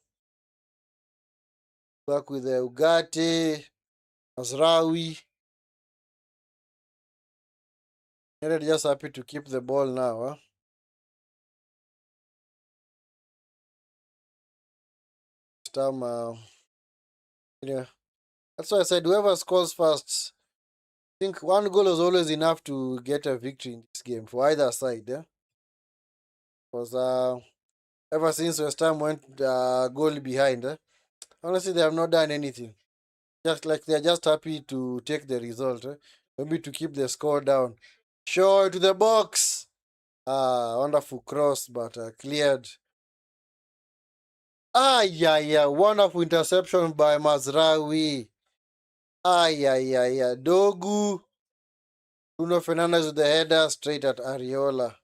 Back with the Ugarte. Azraoui. United just happy to keep the ball now, huh? West Ham, that's why I said whoever scores first. I think one goal is always enough to get a victory in this game for either side. Yeah, because ever since West Ham went goal behind, honestly they have not done anything. Just like they're just happy to take the result. Maybe to keep the score down. Sure, to the box. Wonderful cross, but cleared. Yeah, wonderful interception by Mazraoui. Yeah, Dogu. Bruno Fernandes with the header straight at Areola.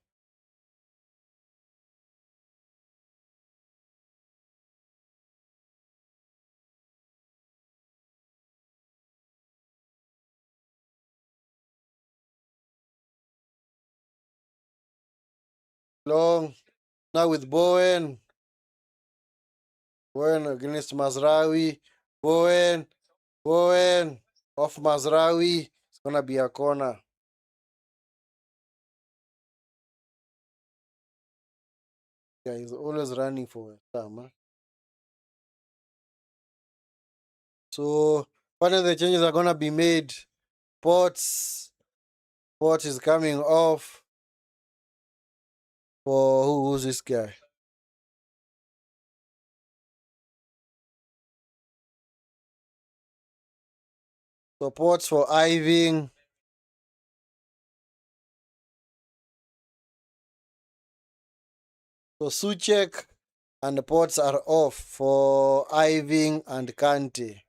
Long. Now with Bowen. Bowen against Mazraoui. Bowen. Off Mazraoui. It's gonna be a corner. Yeah, he's always running for West Ham. So, one of the changes are gonna be made. Potts is coming off for who's this guy? So Potts for Irving. So Suchek and Potts are off for Irving and Kante.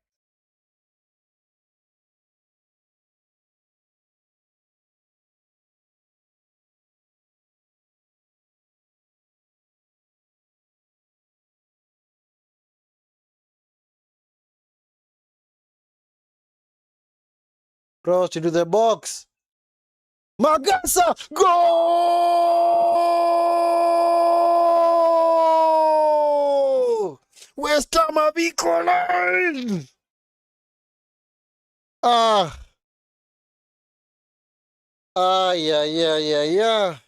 Crossed into the box. Magasa! Goal! West Ham have equalized! Ah. Yeah.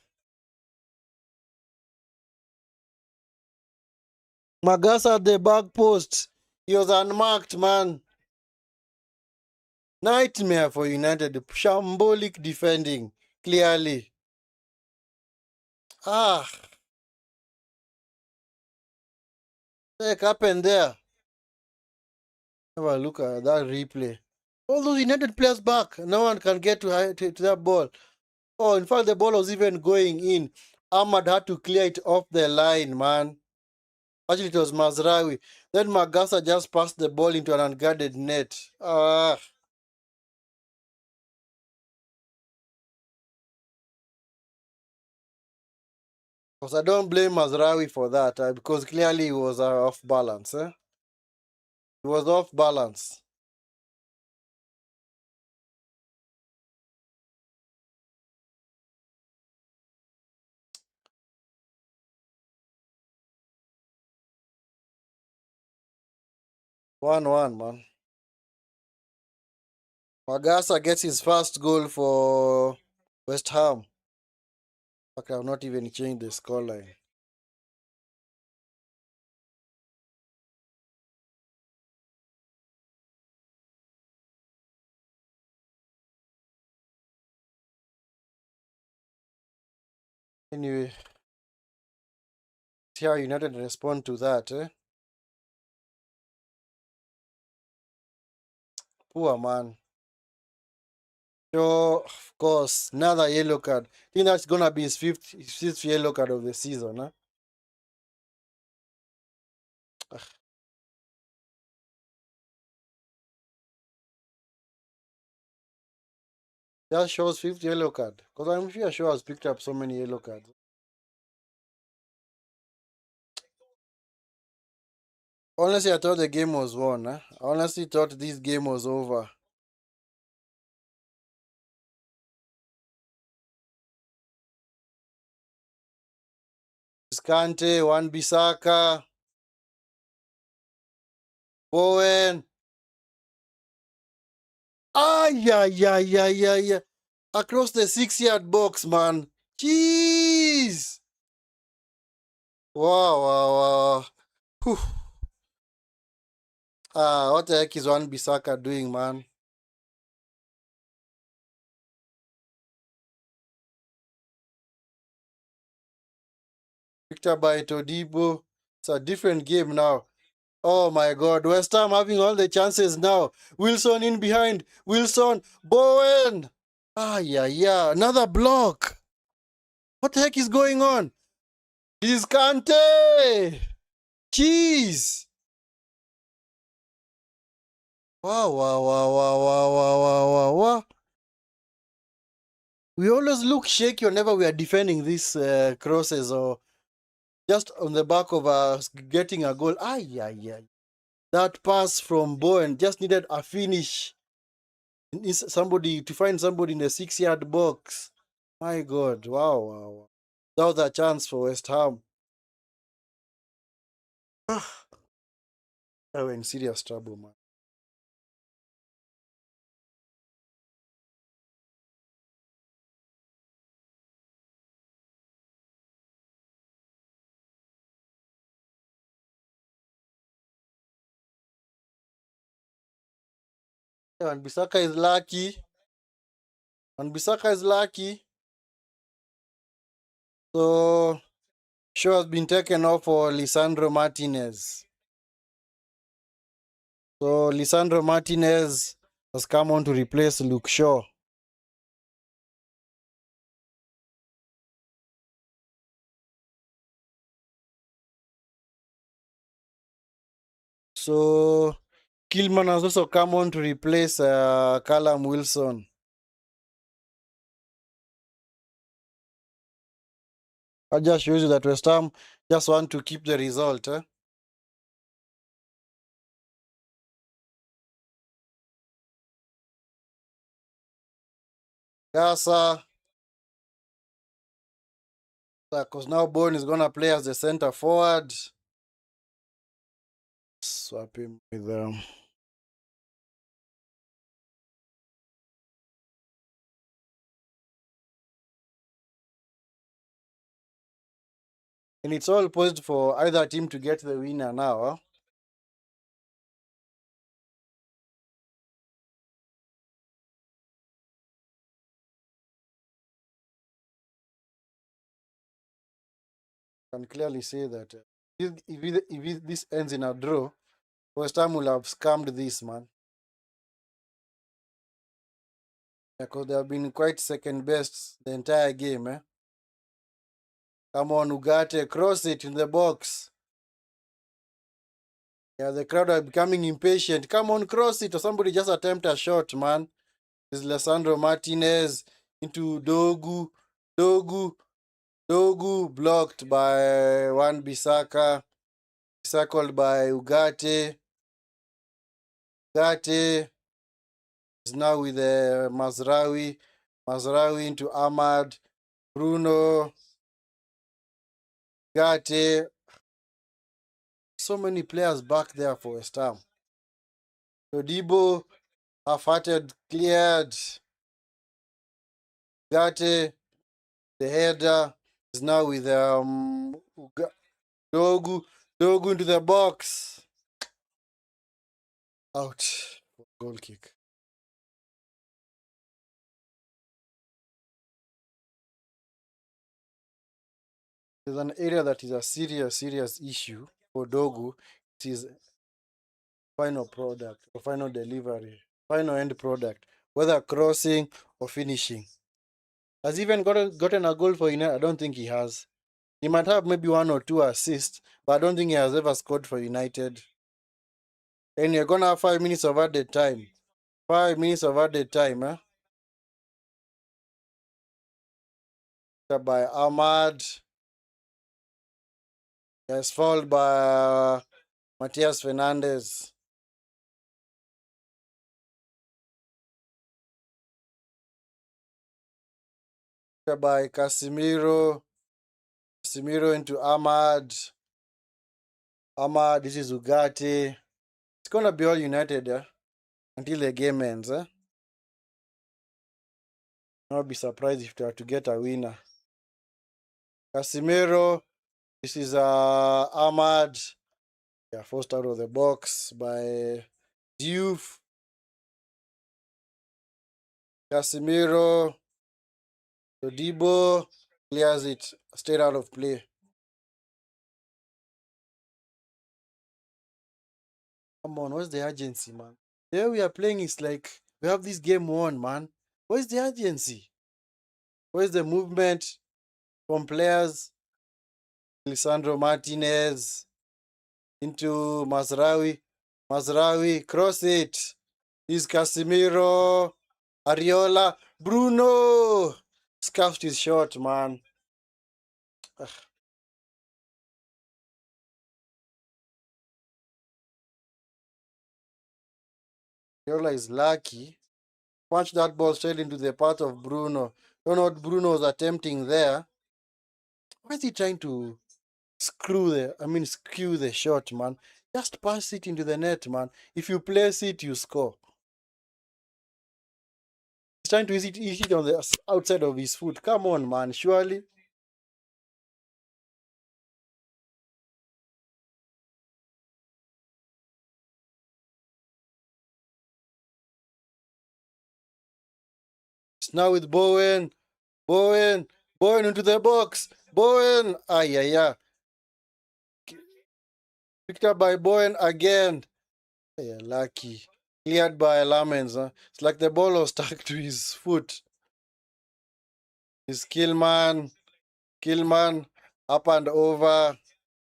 Magasa at the back post. He was unmarked, man. Nightmare for United. Shambolic defending. Clearly. What happened there? Have a look at that replay. All those United players back. No one can get to that ball. Oh, in fact, the ball was even going in. Ahmad had to clear it off the line, man. Actually, it was Mazraoui. Then Magasa just passed the ball into an unguarded net. Because I don't blame Mazraoui for that, because clearly he was off balance. He was off balance. One, man. Magasa gets his first goal for West Ham. Okay, I've not even changed the scoreline. Anyway, see how United respond to that, Poor man. So, of course, another yellow card. I think that's gonna be his fifth yellow card of the season, That shows fifth yellow card. Because I'm sure has picked up so many yellow cards. Honestly, I thought the game was won. I honestly thought this game was over. Kante, Wan Bissaka, Bowen. Yeah. Across the 6-yard box, man. Jeez. Wow. Whew. What the heck is Wan-Bissaka doing, man? Victor by Todibo. It's a different game now. Oh my God, West Ham having all the chances now. Wilson in behind. Wilson, Bowen. Yeah. Another block. What the heck is going on? It's Kante. Jeez. Wow. We always look shaky whenever we are defending these crosses or just on the back of us getting a goal. Yeah. That pass from Bowen just needed a finish. Somebody to find somebody in the 6-yard box. My God, wow. That was a chance for West Ham. They were in serious trouble, man. And Bissaka is lucky. So, show has been taken off for Lisandro Martinez. So, Lisandro Martinez has come on to replace Luke Shaw. So, Kilman has also come on to replace Callum Wilson. That just shows you that West Ham just want to keep the result. Gasa, because now Bowen is going to play as the center forward. Swap him with and it's all poised for either team to get the winner now. I can clearly say that if this ends in a draw, West Ham will have scammed this, man. Because they have been quite second best the entire game. Come on, Ugarte, cross it in the box. Yeah, the crowd are becoming impatient. Come on, cross it, or somebody just attempt a shot, man. This is Lisandro Martinez into Dogu. Dogu blocked by Wan-Bissaka. Circled by Ugarte. Ugarte is now with Mazraoui. Mazraoui into Ahmad. Bruno. Ugarte. So many players back there for West Ham. Todibo, half-hearted, cleared. Ugarte, the header, is now with Dogu. Dogu into the box. Out. Goal kick. There's an area that is a serious issue for Dogu. It is final product or final delivery, final end product, whether crossing or finishing. Has he even gotten a goal for United? I don't think he has. He might have maybe 1 or 2 assists, but I don't think he has ever scored for United. And you're gonna have 5 minutes of added time. 5 minutes of added time, by Ahmad. Yes, fouled by Matias Fernandez. By Casemiro. Casemiro into Ahmad. Ahmad, this is Ugarte. It's gonna be all United, until the game ends. I'll be surprised if they are to get a winner. Casemiro, this is Ahmad. Yeah, forced out of the box by Diouf. Casemiro. Debo clears it straight out of play. Come on, what's the urgency, man? The way we are playing is like we have this game won, man. Where's the urgency? Where's the movement from players? Lisandro Martinez into Mazraoui. Mazraoui, cross it. Is Casemiro. Ariola. Bruno! Scuffed his shot, man. Ugh. Ariola is lucky. Punch that ball straight into the path of Bruno. Don't know what Bruno was attempting there. Why is he trying to skew the shot, man? Just pass it into the net, man. If you place it, you score. He's trying to hit it on the outside of his foot. Come on, man. Surely. It's now with Bowen. Bowen. Bowen into the box. Bowen. Ah, yeah, yeah. Picked up by Bowen again. Yeah, lucky. Cleared by Lamens. Huh? It's like the ball was stuck to his foot. His Killman, up and over.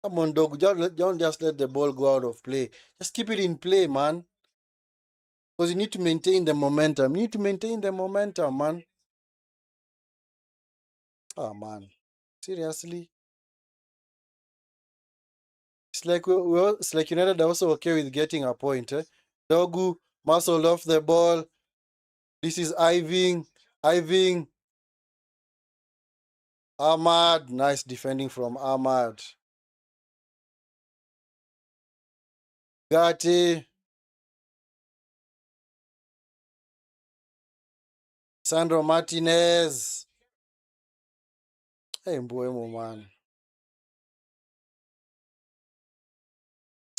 Come on, dog. Don't just let the ball go out of play. Just keep it in play, man. Because you need to maintain the momentum. You need to maintain the momentum, man. Oh, man. Seriously? It's like United are also okay with getting a point. Eh? Dogu, muscled off the ball. This is Iving. Ahmad. Nice defending from Ahmad. Gatti. Sandro Martinez. Hey, Mbuemo, man.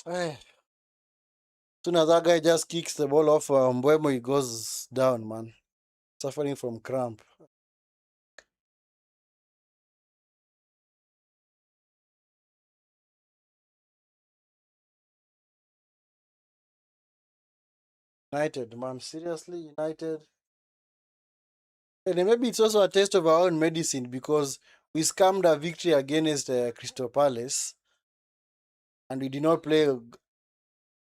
Hey. Soon as that guy just kicks the ball off Mbuemo, he goes down, man. Suffering from cramp. United, man. Seriously, United. And maybe it's also a taste of our own medicine because we scammed a victory against Crystal Palace and we did not play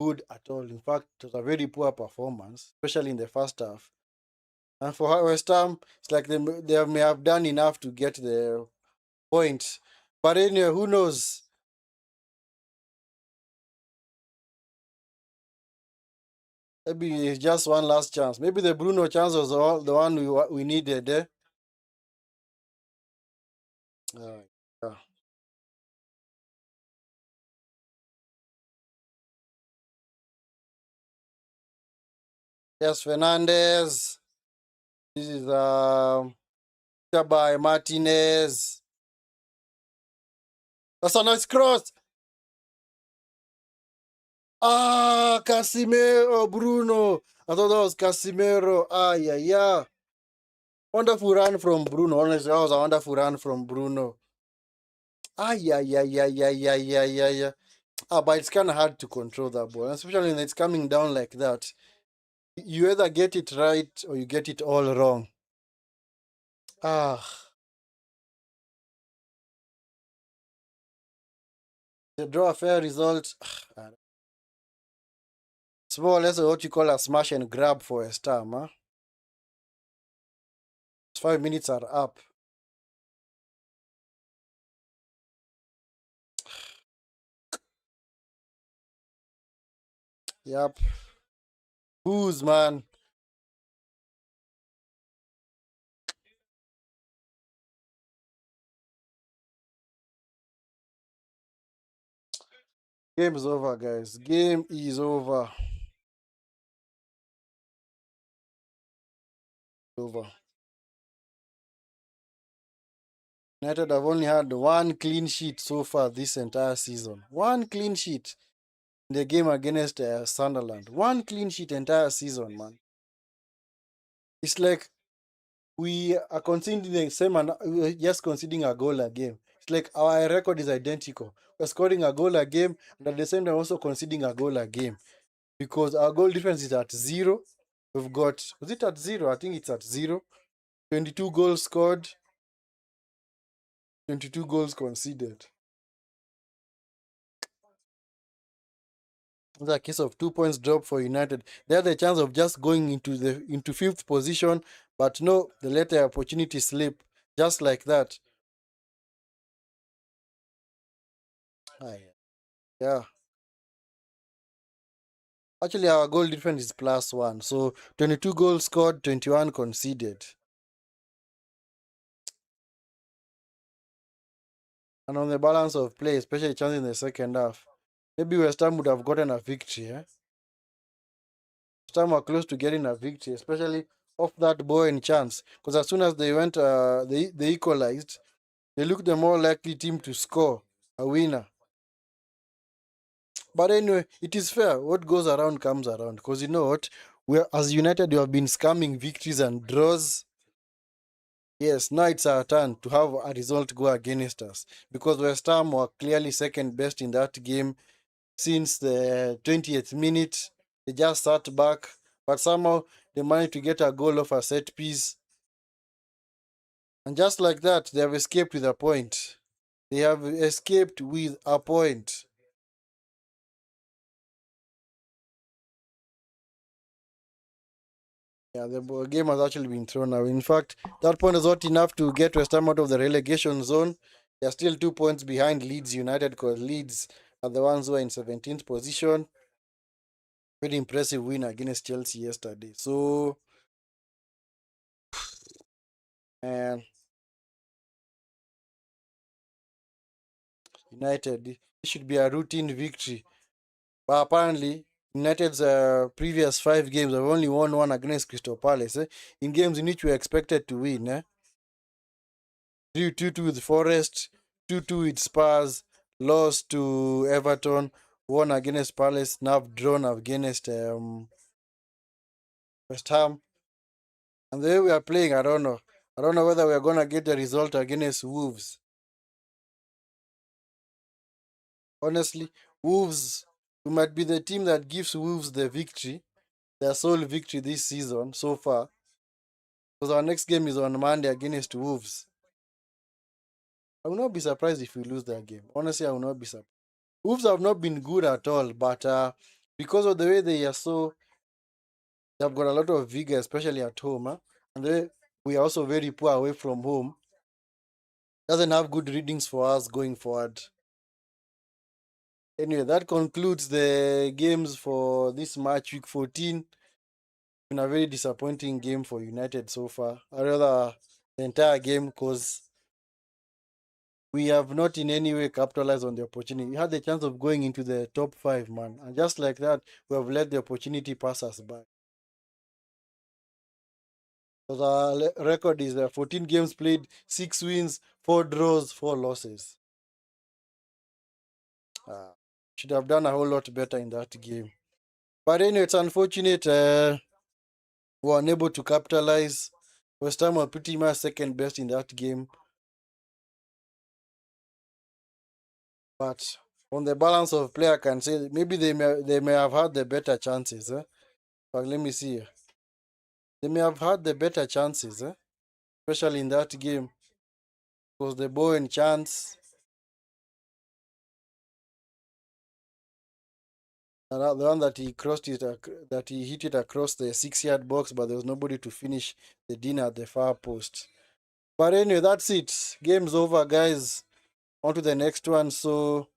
good at all. In fact, it was a very poor performance, especially in the first half. And for West Ham, it's like they may have done enough to get the point. But anyway, who knows? Maybe it's just one last chance. Maybe the Bruno chance was the one we needed. Eh? Yeah. Yes, Fernandez. This is by Martinez. That's a nice cross. Ah, Casimiro, Bruno. I thought that was Casimiro. Ah, yeah, yeah. Wonderful run from Bruno. Honestly, that was a wonderful run from Bruno. Ah, yeah, yeah, yeah, yeah, yeah, yeah, yeah, yeah. Ah, but it's kind of hard to control that ball, especially when it's coming down like that. You either get it right or you get it all wrong. Ah, the draw a fair result. It's more or less what you call a smash and grab for a star, huh? 5 minutes are up. Yep. Who's, man? Game is over, guys. Game is over. Over. United have only had one clean sheet so far this entire season. One clean sheet. in the game against Sunderland. One clean sheet entire season, man. It's like we are conceding the same and we're just conceding a goal a game. It's like our record is identical. We're scoring a goal a game and at the same time also conceding a goal a game because our goal difference is at 0. We've got, was it at 0? I think it's at 0. 22 goals scored, 22 goals conceded. It's a case of 2 points drop for United. They had the chance of just going into fifth position, but no, they let the opportunity slip just like that. Yeah. Actually, our goal difference is +1. So 22 goals scored, 21 conceded. And on the balance of play, especially chance in the second half, maybe West Ham would have gotten a victory. West Ham were close to getting a victory, especially off that Bowen chance. Because as soon as they went, they equalized, they looked the more likely team to score a winner. But anyway, it is fair. What goes around comes around. Because you know what? As United, we have been scamming victories and draws. Yes, now it's our turn to have a result go against us. Because West Ham were clearly second best in that game since the 20th minute. They just sat back. But somehow they managed to get a goal off a set piece. And just like that, they have escaped with a point. They have escaped with a point. Yeah, the game has actually been thrown out. In fact, that point is not enough to get West Ham out of the relegation zone. They are still 2 points behind Leeds United because Leeds are the ones who are in 17th position. Very impressive win against Chelsea yesterday. So, and United, it should be a routine victory. But apparently, United's previous 5 games have only won one against Crystal Palace. In games in which we were expected to win. 2-2 with Forest, 2-2 with Spurs, lost to Everton, won against Palace, now drawn against West Ham. And the way we are playing, I don't know. I don't know whether we are going to get the result against Wolves. Honestly, Wolves, we might be the team that gives Wolves the victory, their sole victory this season so far. Because our next game is on Monday against Wolves. I will not be surprised if we lose that game. Honestly, I will not be surprised. Wolves have not been good at all, but because of the way they are so, they've got a lot of vigor, especially at home. And we are also very poor away from home. Doesn't have good readings for us going forward. Anyway, that concludes the games for this match, week 14. Been a very disappointing game for United so far. I rather the entire game because we have not in any way capitalized on the opportunity. We had the chance of going into the top 5, man. And just like that, we have let the opportunity pass us by. Because our record is 14 games played, 6 wins, 4 draws, 4 losses. Should have done a whole lot better in that game. But anyway, it's unfortunate we were unable to capitalize. West Ham were pretty much second best in that game. But on the balance of play, I can say maybe they may have had the better chances. But let me see. They may have had the better chances, especially in that game. Because the Bowen chance, the one that he crossed it, that he hit it across the 6-yard box, but there was nobody to finish the dinner at the far post. But anyway, that's it. Game's over, guys. On to the next one. So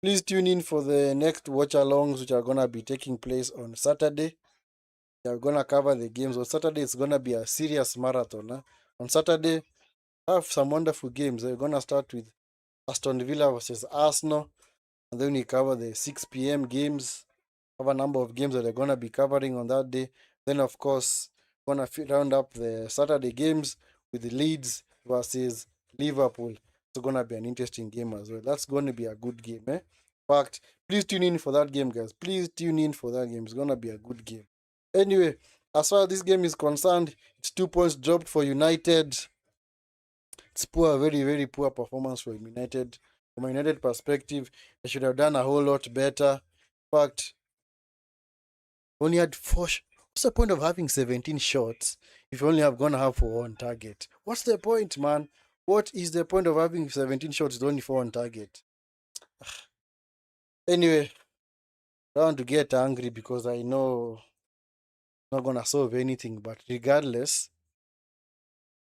please tune in for the next watch-alongs, which are gonna be taking place on Saturday. We are gonna cover the games. On Saturday, it's gonna be a serious marathon. On Saturday, have some wonderful games. We're gonna start with Aston Villa versus Arsenal, and then we cover the 6 p.m. games. Have a number of games that they're gonna be covering on that day. Then, of course, gonna round up the Saturday games with the Leeds versus Liverpool. It's gonna be an interesting game as well. That's gonna be a good game, Fact. Please tune in for that game, guys. Please tune in for that game. It's gonna be a good game. Anyway, as far as this game is concerned, it's 2 points dropped for United. It's poor, very, very poor performance for United. From a United perspective, they should have done a whole lot better. In fact, only had what's the point of having 17 shots if you only have gonna have 4 on target? What's the point, man? What is the point of having 17 shots with only 4 on target? Anyway, I don't want to get angry because I know I'm not gonna solve anything, but regardless,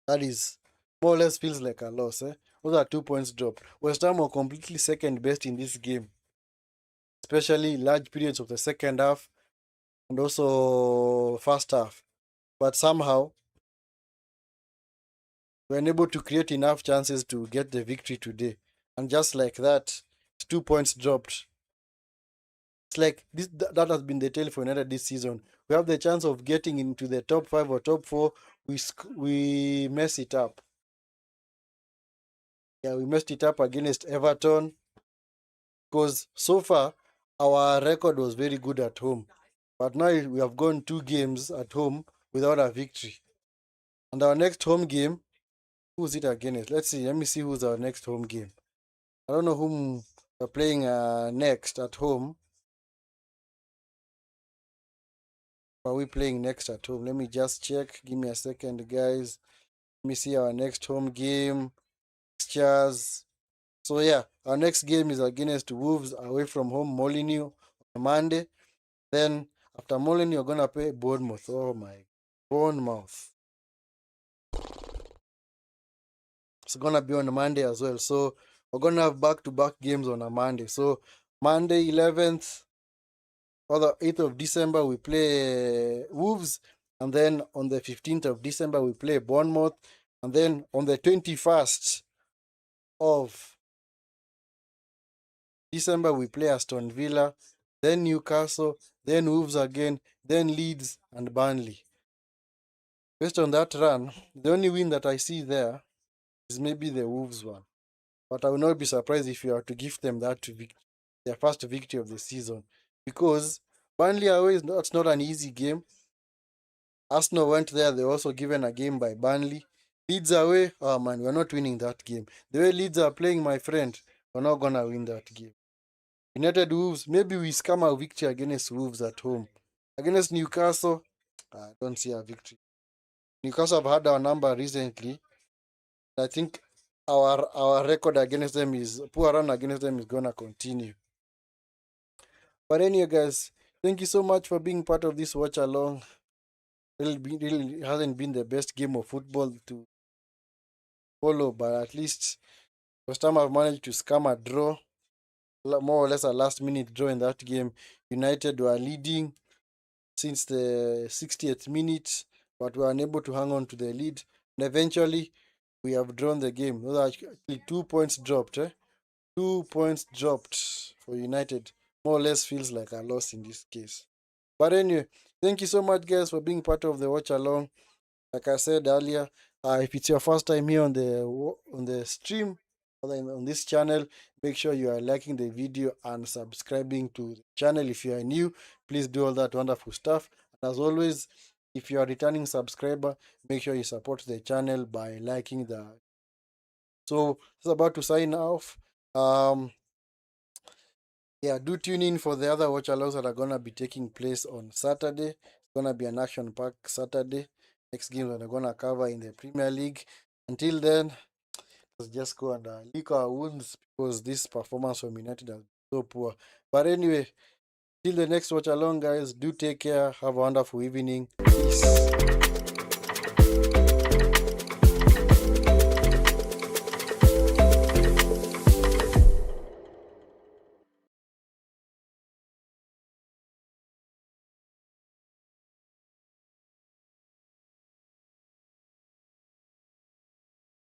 that is more or less feels like a loss. Those are 2 points drop. West Ham were completely second best in this game, especially large periods of the second half and also first half. But somehow, we were unable to create enough chances to get the victory today. And just like that, 2 points dropped. It's like that has been the tale for United this season. We have the chance of getting into the top 5 or top 4. We mess it up. Yeah, we messed it up against Everton because so far our record was very good at home. But now we have gone 2 games at home without a victory. And our next home game, who's it against? Let's see. Let me see who's our next home game. I don't know whom we're playing next at home. Are we playing next at home? Let me just check. Give me a second, guys. Let me see our next home game. Fixtures. So yeah, our next game is against Wolves away from home, Molineux on Monday. Then after Molineux, you're gonna play Bournemouth. Oh my, Bournemouth. It's gonna be on a Monday as well. So we're gonna have back-to-back games on a Monday. So Monday 11th or the 8th of December we play Wolves, and then on the 15th of December we play Bournemouth, and then on the 21st of December we play Aston Villa, then Newcastle, then Wolves again, then Leeds and Burnley. Based on that run, the only win that I see there is maybe the Wolves one. But I will not be surprised if you are to give them that their first victory of the season. Because Burnley away that's not an easy game. Arsenal went there, they were also given a game by Burnley. Leeds away, oh man, we're not winning that game. The way Leeds are playing, my friend, we're not gonna win that game. United Wolves, maybe we scam a victory against Wolves at home. Against Newcastle, I don't see a victory. Newcastle have had our number recently. I think our record against them is poor run against them is gonna continue. But anyway, guys, thank you so much for being part of this watch along. Really hasn't been the best game of football to follow, but at least first time I've managed to scam a draw, more or less a last minute draw in that game. United were leading since the 60th minute, but we were unable to hang on to the lead. And eventually, we have drawn the game. Those are actually 2 points dropped. 2 points dropped for United. More or less feels like a loss in this case. But anyway, thank you so much, guys, for being part of the watch along. Like I said earlier, if it's your first time here on the stream or on this channel, make sure you are liking the video and subscribing to the channel. If you are new, please do all that wonderful stuff. And as always, if you are a returning subscriber, make sure you support the channel by liking the. So it's about to sign off. Yeah, do tune in for the other watch alongs that are gonna be taking place on Saturday. It's gonna be an action-packed Saturday. Next game that I'm gonna cover in the Premier League. Until then, let's just go and lick our wounds because this performance from United has been so poor. But anyway, till the next watch along, guys, do take care. Have a wonderful evening. Peace.